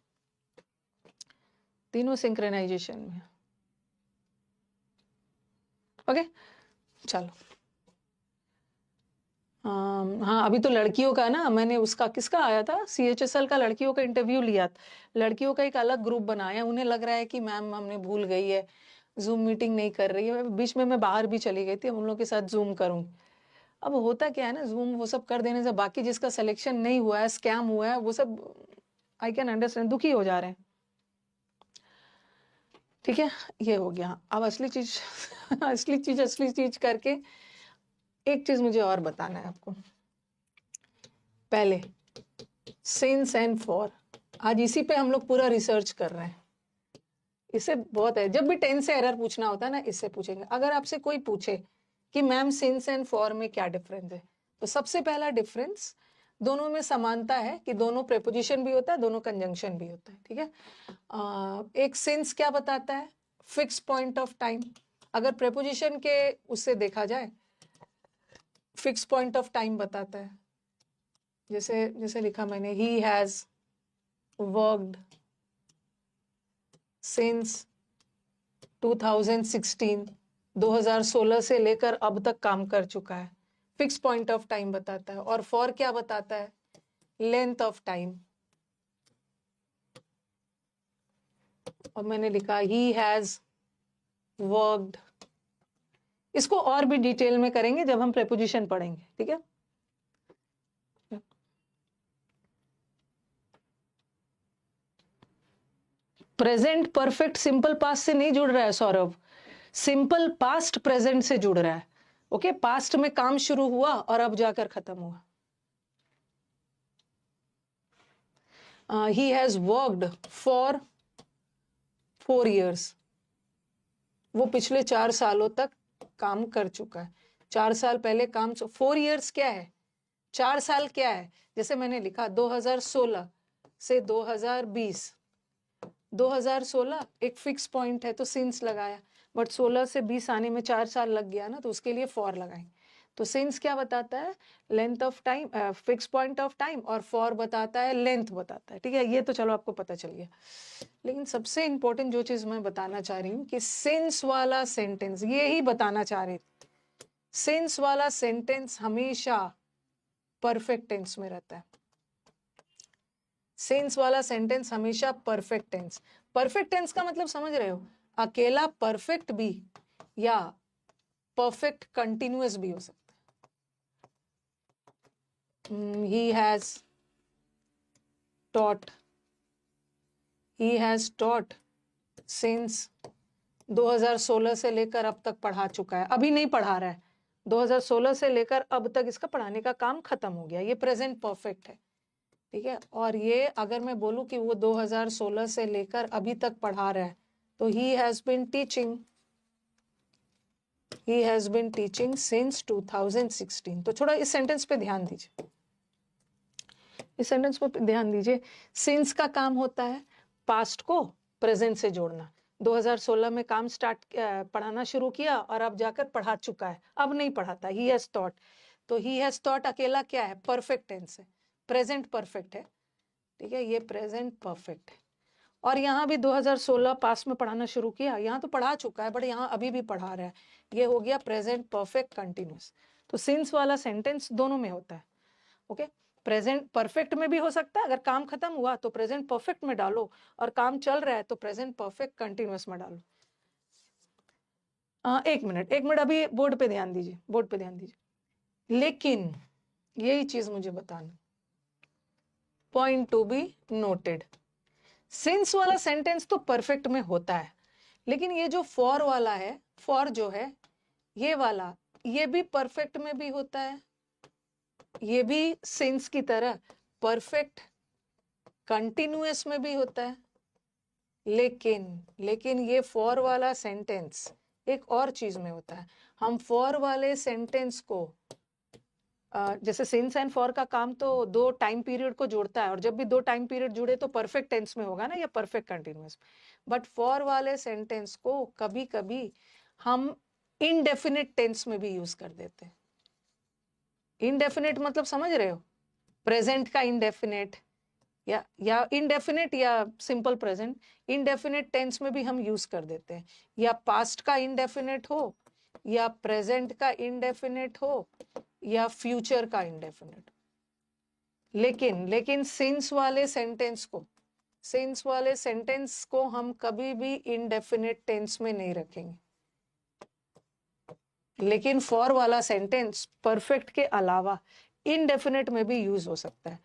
तीनों सिंक्रोनाइजेशन में। ओके चलो। हाँ अभी तो लड़कियों का ना, मैंने उसका किसका आया था, CHSL का लड़कियों का इंटरव्यू लिया। लड़कियों का एक अलग ग्रुप बनाया, उन्हें लग रहा है कि मैम हमने भूल गई है, जूम मीटिंग नहीं कर रही है। बीच में मैं बाहर भी चली गई थी, हम लोग के साथ जूम करूँ। अब होता क्या है ना, जूम वो सब कर देने से बाकी जिसका सिलेक्शन नहीं हुआ है, स्कैम हुआ है, वो सब आई कैन अंडरस्टैंड, दुखी हो जा रहे हैं। ठीक है, ये हो गया। अब असली चीज असली चीज करके एक चीज मुझे और बताना है आपको। पहले सिंस एंड फॉर, आज इसी पे हम लोग पूरा रिसर्च कर रहे हैं। इससे बहुत है, जब भी टेंस से एरर पूछना होता है ना, इससे पूछेंगे। अगर आपसे कोई पूछे कि मैम सिंस एंड फॉर में क्या डिफरेंस है, तो सबसे पहला डिफरेंस, दोनों में समानता है कि दोनों प्रेपोजिशन भी होता है, दोनों कंजंक्शन भी होता है। ठीक है, एक सिंस क्या बताता है, फिक्स पॉइंट ऑफ टाइम। अगर प्रेपोजिशन के उससे देखा जाए, फिक्स पॉइंट ऑफ टाइम बताता है। जैसे जैसे लिखा मैंने, ही हैज वर्कड सिंस 2016, 2016 से लेकर अब तक काम कर चुका है, फिक्स पॉइंट ऑफ टाइम बताता है। और फॉर क्या बताता है, लेंथ ऑफ टाइम। और मैंने लिखा ही हैज वर्कड। इसको और भी डिटेल में करेंगे जब हम प्रेपोजिशन पढ़ेंगे। ठीक है, प्रेजेंट परफेक्ट सिंपल पास्ट से नहीं जुड़ रहा है सौरभ, सिंपल पास्ट प्रेजेंट से जुड़ रहा है। ओके, पास्ट में काम शुरू हुआ और अब जाकर खत्म हुआ। He has worked for 4 years, वो पिछले 4 सालों तक काम कर चुका है। 4 साल पहले काम, 4 years क्या है, 4 साल क्या है। जैसे मैंने लिखा 2016 से 2020, 2016 एक फिक्स पॉइंट है तो सिंस लगाया, बट 16 से 20 आने में 4 साल लग गया ना, तो उसके लिए फॉर लगाएं। तो सिंस क्या बताता है, length of time, fix point of time, और फॉर बताता है लेंथ बताता है। ठीक है, ये तो चलो आपको पता चल गया। लेकिन सबसे इंपॉर्टेंट जो चीज मैं बताना चाह रही हूँ कि सिंस वाला सेंटेंस, ये ही बताना चाह रही थी, सिंस वाला सेंटेंस हमेशा परफेक्ट टेंस में रहता है। सिंस वाला सेंटेंस हमेशा परफेक्ट टेंस। परफेक्ट टेंस का मतलब समझ रहे हो, अकेला परफेक्ट भी या परफेक्ट कंटिन्यूअस भी हो सकता है। ही हैज टॉट सिंस 2016 से लेकर अब तक पढ़ा चुका है, अभी नहीं पढ़ा रहा है, 2016 से लेकर अब तक इसका पढ़ाने का काम खत्म हो गया, ये प्रेजेंट परफेक्ट है। ठीक है, और ये अगर मैं बोलूं कि वो 2016 से लेकर अभी तक पढ़ा रहा है, तो he has been teaching since 2016। तो थोड़ा इस सेंटेंस पे ध्यान दीजिए, इस सेंटेंस पर ध्यान दीजिए। सिंस का काम होता है पास्ट को प्रेजेंट से जोड़ना। 2016 में काम पढ़ाना शुरू किया और अब जाकर पढ़ा चुका है, अब नहीं पढ़ाता, ही हैज टॉट। तो ही हैज टॉट अकेला क्या है, परफेक्ट टेंस है, प्रेजेंट परफेक्ट है। ठीक है, ये प्रेजेंट परफेक्ट है। और यहाँ भी 2016 पास में पढ़ाना शुरू किया, यहाँ तो पढ़ा चुका है बट यहाँ अभी भी पढ़ा रहा है, ये हो गया प्रेजेंट परफेक्ट कंटिन्यूस। तो सिंस वाला सेंटेंस दोनों में होता है। ओके, प्रेजेंट परफेक्ट में भी हो सकता है, अगर काम खत्म हुआ तो प्रेजेंट परफेक्ट में डालो, और काम चल रहा है तो प्रेजेंट परफेक्ट कंटिन्यूअस में डालो। एक मिनट अभी बोर्ड पे ध्यान दीजिए, बोर्ड पे ध्यान दीजिए। लेकिन यही चीज मुझे बताना, point to be noted, since वाला सेंटेंस तो परफेक्ट में होता है, लेकिन ये जो फॉर वाला है, फॉर जो है ये वाला, ये भी परफेक्ट में भी होता है ये भी सिंस की तरह परफेक्ट कंटिन्यूअस में भी होता है, लेकिन ये फॉर वाला सेंटेंस एक और चीज में होता है। हम फॉर वाले सेंटेंस को जैसे सिंस एंड फॉर का काम तो दो टाइम पीरियड को जोड़ता है, और जब भी दो टाइम पीरियड जुड़े तो परफेक्ट टेंस में होगा ना, या परफेक्ट कंटिन्यूअस। बट फॉर वाले सेंटेंस को कभी कभी हम इनडेफिनिट टेंस में भी यूज कर देते हैं। इनडेफिनिट मतलब समझ रहे हो, प्रेजेंट का इनडेफिनिट, या इनडेफिनिट या सिंपल प्रेजेंट, इनडेफिनिट टेंस में भी हम यूज कर देते हैं। या पास्ट का इनडेफिनिट हो, या प्रेजेंट का इनडेफिनिट हो, या फ्यूचर का इनडेफिनिट। लेकिन सिंस वाले सेंटेंस को हम कभी भी इनडेफिनिट टेंस में नहीं रखेंगे। लेकिन फॉर वाला सेंटेंस परफेक्ट के अलावा इनडेफिनिट में भी यूज हो सकता है।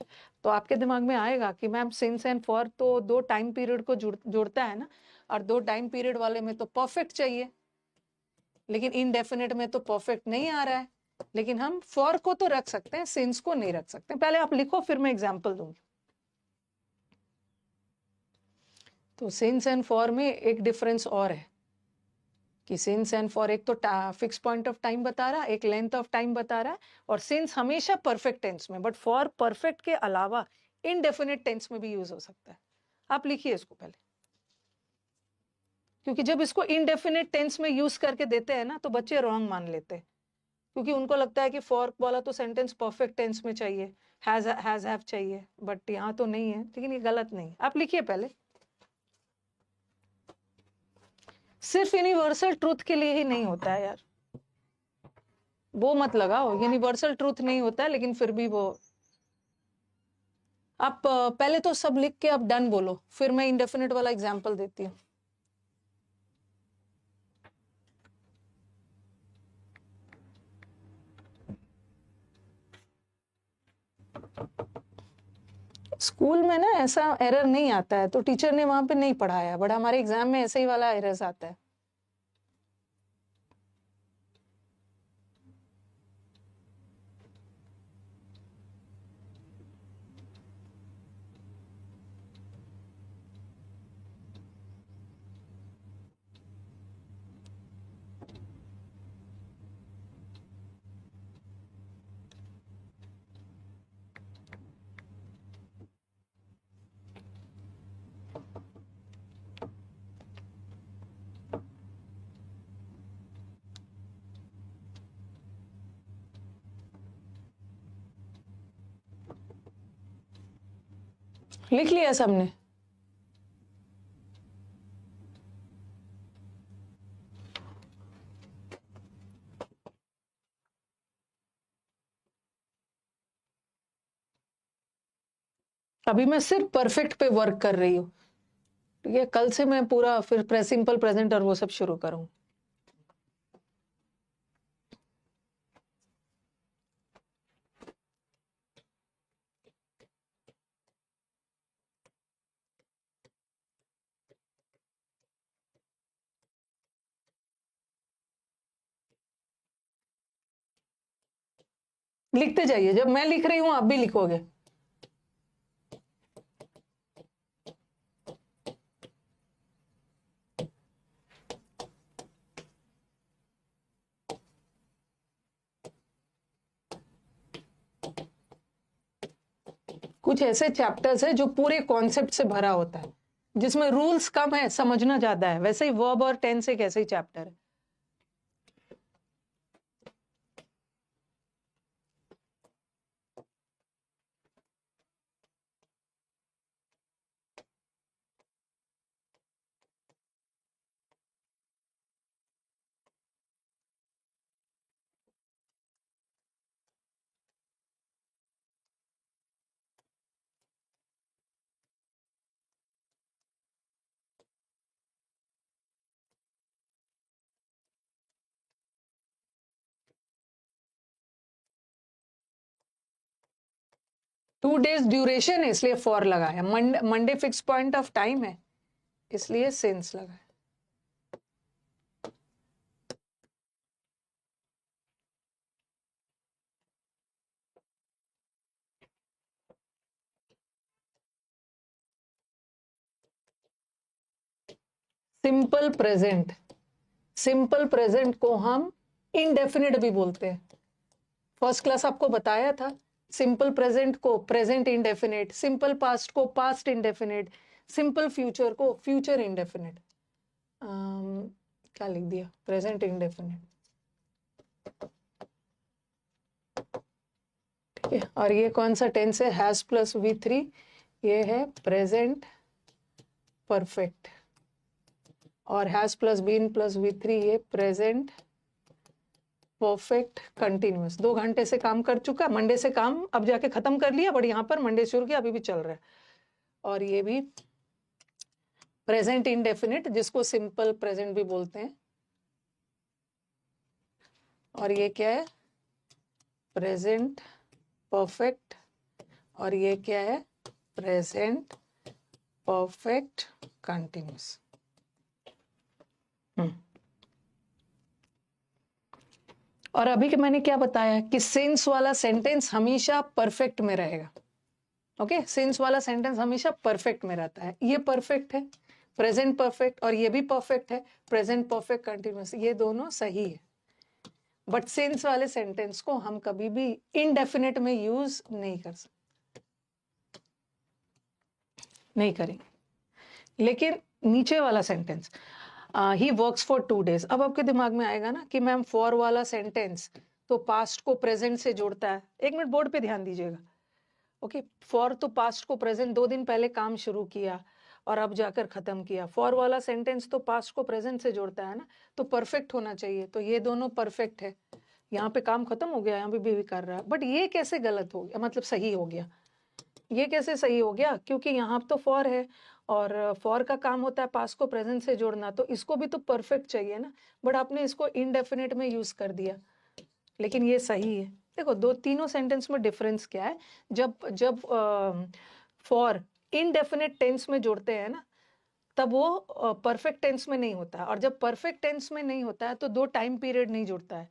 तो आपके दिमाग में आएगा कि मैम सिंस एंड फॉर तो दो टाइम पीरियड को जोड़ता है ना, और दो टाइम पीरियड वाले में तो परफेक्ट चाहिए, लेकिन इनडेफिनिट में तो परफेक्ट नहीं आ रहा है। लेकिन हम फॉर को तो रख सकते हैं, सिंस को नहीं रख सकते। पहले आप लिखो, फिर मैं एग्जांपल दूंगी। तो सिंस एंड फॉर में एक डिफरेंस और है कि सिंस एंड फॉर एक तो फिक्स पॉइंट ऑफ टाइम बता रहा है, एक लेंथ ऑफ टाइम बता रहा है, और सिंस हमेशा परफेक्ट टेंस में, बट फॉर परफेक्ट के अलावा इनडेफिनिट टेंस में भी यूज हो सकता है। आप लिखिए इसको पहले, क्योंकि जब इसको इनडेफिनिट टेंस में यूज करके देते हैं ना तो बच्चे रॉन्ग मान लेते हैं, क्योंकि उनको लगता है कि फॉर वाला तो सेंटेंस परफेक्ट टेंस में चाहिए, हैज हैव चाहिए, बट यहाँ तो नहीं है। लेकिन ये गलत नहीं। आप लिखिए पहले, सिर्फ यूनिवर्सल ट्रूथ के लिए ही नहीं होता है यार, वो मत लगाओ, यूनिवर्सल ट्रूथ नहीं होता है, लेकिन फिर भी वो आप पहले तो सब लिख के आप डन बोलो, फिर मैं इंडेफिनिट वाला एग्जांपल देती हूँ। स्कूल में ना ऐसा एरर नहीं आता है, तो टीचर ने वहां पे नहीं पढ़ाया, बट हमारे एग्जाम में ऐसे ही वाला एरर्स आता है। लिख लिया सबने? अभी मैं सिर्फ परफेक्ट पे वर्क कर रही हूँ, ठीक है? कल से मैं पूरा फिर सिंपल प्रेजेंट और वो सब शुरू करूँ। लिखते जाइए, जब मैं लिख रही हूँ आप भी लिखोगे। कुछ ऐसे चैप्टर्स है जो पूरे कॉन्सेप्ट से भरा होता है, जिसमें रूल्स कम है, समझना ज्यादा है। वैसे ही वर्ब और टेंस एक ऐसे ही चैप्टर है। टू डेज ड्यूरेशन है इसलिए फॉर लगाया, Monday fix point of time है इसलिए सिंस लगाया। सिंपल प्रेजेंट, सिंपल प्रेजेंट को हम इनडेफिनिट भी बोलते हैं। फर्स्ट क्लास आपको बताया था, सिंपल प्रेजेंट को प्रेजेंट इंडेफिनिट, सिंपल पास्ट को पास्ट इंडेफिनिट, सिंपल फ्यूचर को फ्यूचर इंडेफिनिट। क्या लिख दिया, प्रेजेंट इंडेफिनिट, ठीक है। और ये कौन सा टेंस है, हैज प्लस V3, ये है प्रेजेंट परफेक्ट, और has plus been plus V3 ये प्रेजेंट परफेक्ट कंटिन्यूअस। 2 घंटे से काम कर चुका, मंडे से काम अब जाके खत्म कर लिया, बट यहाँ पर मंडे शुरू किया, अभी भी चल रहा है। और ये भी प्रेजेंट इंडेफिनिट, जिसको सिंपल प्रेजेंट भी बोलते हैं। और ये क्या है, प्रेजेंट परफेक्ट, और ये क्या है, प्रेजेंट परफेक्ट कंटिन्यूअस। और अभी के मैंने क्या बताया कि सिंस वाला सेंटेंस हमेशा परफेक्ट में रहेगा। ओके, सिंस वाला सेंटेंस हमेशा परफेक्ट में रहता है। ये परफेक्ट है, प्रेजेंट परफेक्ट, और ये भी परफेक्ट है, प्रेजेंट परफेक्ट कंटिन्यूअस, ये दोनों सही है। बट सिंस वाले सेंटेंस को हम कभी भी इनडेफिनिट में यूज नहीं कर सकते, नहीं करेंगे। लेकिन नीचे वाला sentence, he works for 2 days, अब आपके दिमाग में आएगा ना कि मैम फॉर वाला सेंटेंस तो पास्ट को प्रेजेंट से जोड़ता है। 1 मिनट बोर्ड पे ध्यान दीजिएगा। ओके, फॉर तो पास्ट को प्रेजेंट 2 दिन पहले काम शुरू किया और अब जाकर खत्म किया। फॉर वाला सेंटेंस तो पास्ट को प्रेजेंट से जोड़ता है ना, तो परफेक्ट होना चाहिए। तो ये दोनों परफेक्ट है, यहाँ पे काम खत्म हो गया, यहाँ पे भी कर रहा है। बट ये कैसे गलत हो गया, मतलब सही हो गया, ये कैसे सही हो गया, क्योंकि यहाँ तो फॉर है और फॉर का काम होता है पास्ट को प्रेजेंट से जोड़ना, तो इसको भी तो परफेक्ट चाहिए ना। बट आपने इसको इनडेफिनिट में यूज कर दिया, लेकिन ये सही है। देखो तीनों सेंटेंस में डिफरेंस क्या है, जब फॉर इनडेफिनिट टेंस में जोड़ते हैं ना, तब वो परफेक्ट टेंस में नहीं होता है, और जब परफेक्ट टेंस में नहीं होता है तो 2 टाइम पीरियड नहीं जुड़ता है।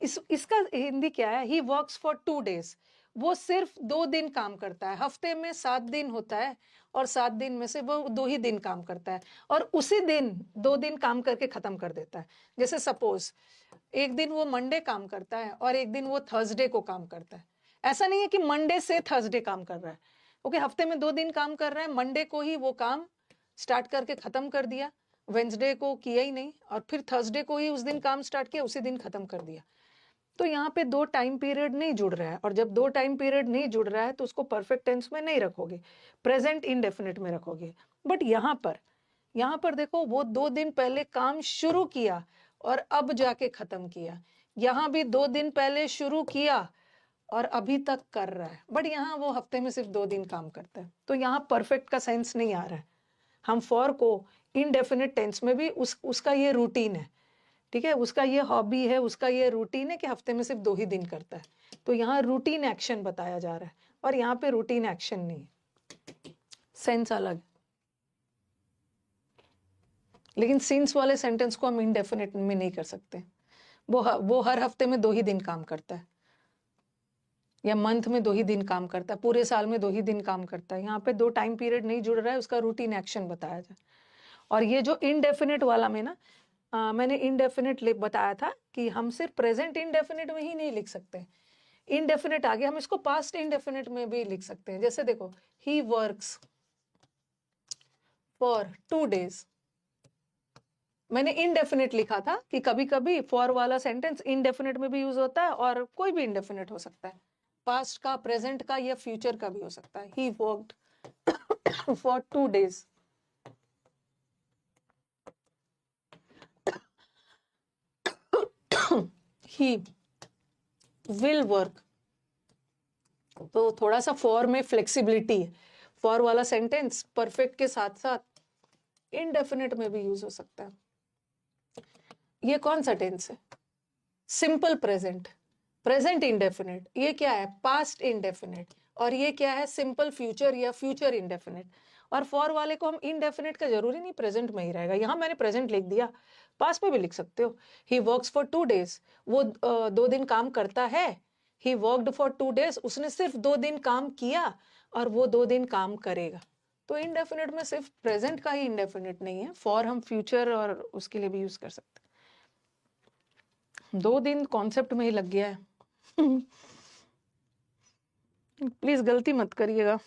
इसका हिंदी क्या है, ही वर्क्स फॉर 2 days, वो सिर्फ 2 दिन काम करता है। हफ्ते में 7 दिन होता है, और 7 दिन में से वो 2 ही दिन काम करता है, और उसी दिन 2 दिन काम करके खत्म कर देता है। जैसे सपोज एक दिन वो मंडे काम करता है और एक दिन वो थर्सडे को काम करता है। ऐसा नहीं है कि मंडे से थर्सडे काम कर रहा है। ओके, हफ्ते में 2 दिन काम कर रहा है, मंडे को ही वो काम स्टार्ट करके खत्म कर दिया, वेंसडे को किया ही नहीं, और फिर थर्सडे को ही उस दिन काम स्टार्ट किया, उसी दिन खत्म कर दिया। तो यहाँ पे 2 टाइम पीरियड नहीं जुड़ रहा है, और जब 2 टाइम पीरियड नहीं जुड़ रहा है तो उसको परफेक्ट टेंस में नहीं रखोगे, प्रेजेंट इंडेफिनिट में रखोगे। बट यहाँ पर देखो, वो 2 दिन पहले काम शुरू किया और अब जाके खत्म किया। यहाँ भी 2 दिन पहले शुरू किया और अभी तक कर रहा है, बट यहाँ वो हफ्ते में सिर्फ 2 दिन काम करता है। तो यहाँ परफेक्ट का सेंस नहीं आ रहा है। हम फॉर को इनडेफिनिट टेंस में भी उसका ये रूटीन है, ठीक है, उसका ये हॉबी है, उसका ये रूटीन है कि हफ्ते में सिर्फ 2 ही दिन करता है। तो यहाँ रूटीन एक्शन बताया जा रहा है, और यहाँ पे रूटीन एक्शन नहीं है, सेंस अलग। लेकिन सिंस वाले सेंटेंस को हम इनडेफिनिट में नहीं कर सकते। वो हर हफ्ते में 2 ही दिन काम करता है, या मंथ में 2 ही दिन काम करता है, पूरे साल में 2 ही दिन काम करता है। यहाँ पे 2 टाइम पीरियड नहीं जुड़ रहा है, उसका रूटीन एक्शन बताया जाए। और ये जो इनडेफिनिट वाला में ना, मैंने इनडेफिनिट बताया था कि हम सिर्फ प्रेजेंट इंडेफिनिट में ही नहीं लिख सकते। इनडेफिनिट आगे हम इसको पास्ट इंडेफिनिट में भी लिख सकते हैं। जैसे देखो, ही वर्क्स फॉर 2 days, मैंने इनडेफिनिट लिखा था कि कभी कभी फॉर वाला सेंटेंस इनडेफिनिट में भी यूज होता है, और कोई भी इनडेफिनिट हो सकता है, पास्ट का, प्रेजेंट का, या फ्यूचर का भी हो सकता है। He worked for 2 days, he will work. तो थोड़ा सा फॉर में फ्लेक्सिबिलिटी है। फॉर वाला सेंटेंस परफेक्ट के साथ साथ इनडेफिनिट में भी यूज हो सकता है। ये कौन सा टेंस है, सिंपल प्रेजेंट, प्रेजेंट इंडेफिनिट। ये क्या है, पास्ट इंडेफिनिट। और ये क्या है, सिंपल फ्यूचर या फ्यूचर इंडेफिनिट। और फॉर वाले को हम इनडेफिनिट का जरूरी नहीं प्रेजेंट में ही रहेगा, यहाँ मैंने प्रेजेंट लिख दिया, पास्ट में भी लिख सकते हो। ही वर्क्स फॉर 2 days, वो 2 दिन काम करता है। ही वर्कड फॉर 2 days, उसने सिर्फ 2 दिन काम किया और वो 2 दिन काम करेगा। तो इंडेफिनिट में सिर्फ प्रेजेंट का ही इंडेफिनिट नहीं है, फॉर हम फ्यूचर और उसके लिए भी यूज कर सकते हैं। 2 दिन कॉन्सेप्ट में ही लग गया है। प्लीज गलती मत करिएगा।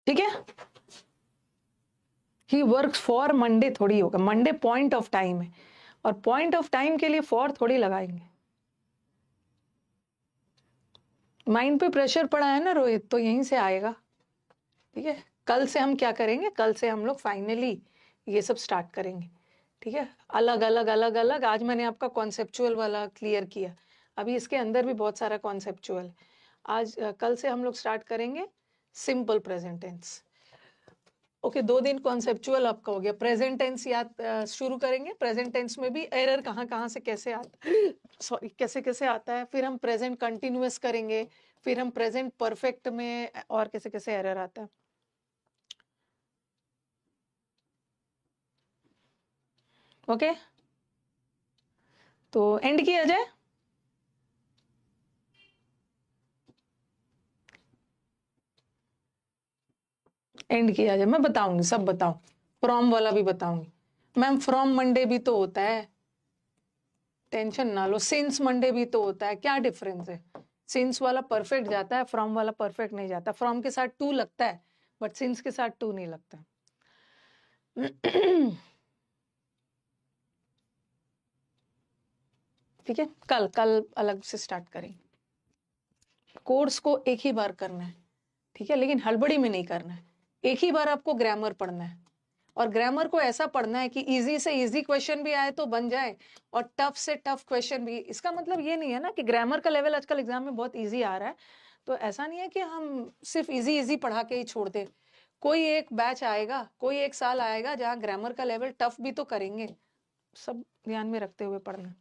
ठीक है, ही वर्क्स फॉर मंडे थोड़ी होगा, मंडे पॉइंट ऑफ टाइम है, और पॉइंट ऑफ टाइम के लिए फॉर थोड़ी लगाएंगे। माइंड पे प्रेशर पड़ा है ना रोहित, तो यहीं से आएगा। ठीक है, कल से हम क्या करेंगे, कल से हम लोग फाइनली ये सब स्टार्ट करेंगे। ठीक है, अलग अलग अलग अलग। आज मैंने आपका कॉन्सेप्चुअल वाला क्लियर किया, अभी इसके अंदर भी बहुत सारा कॉन्सेप्चुअल है। आज कल से हम लोग स्टार्ट करेंगे सिंपल प्रेजेंट टेंस। ओके, 2 दिन कॉन्सेप्चुअल आपका हो गया। प्रेजेंट टेंस याद शुरू करेंगे। प्रेजेंट टेंस में भी एरर कहाँ कहाँ से कैसे आता सॉरी कैसे कैसे आता है, फिर हम प्रेजेंट कंटिन्यूअस करेंगे, फिर हम प्रेजेंट परफेक्ट में और कैसे कैसे एरर आता है। ओके, तो एंड किया जाए। एंड किया जाए, मैं बताऊंगी, सब बताऊं, फ्रॉम वाला भी बताऊंगी। मैम फ्रॉम मंडे भी तो होता है, टेंशन ना लो। सिंस मंडे भी तो होता है, क्या डिफरेंस है? सिंस वाला परफेक्ट जाता है, फ्रॉम वाला परफेक्ट नहीं जाता। फ्रॉम के साथ टू लगता है, बट सिंस के साथ टू नहीं लगता। ठीक है, कल कल अलग से स्टार्ट करेंगे। कोर्स को एक ही बार करना है, ठीक है, लेकिन हड़बड़ी में नहीं करना है। एक ही बार आपको ग्रामर पढ़ना है, और ग्रामर को ऐसा पढ़ना है कि इजी से इजी क्वेश्चन भी आए तो बन जाए, और टफ से टफ क्वेश्चन भी। इसका मतलब ये नहीं है ना कि ग्रामर का लेवल आजकल एग्जाम में बहुत इजी आ रहा है, तो ऐसा नहीं है कि हम सिर्फ इजी इजी पढ़ा के ही छोड़ दे। कोई एक बैच आएगा, कोई एक साल आएगा जहाँ ग्रामर का लेवल टफ भी तो करेंगे। सब ध्यान में रखते हुए पढ़ना।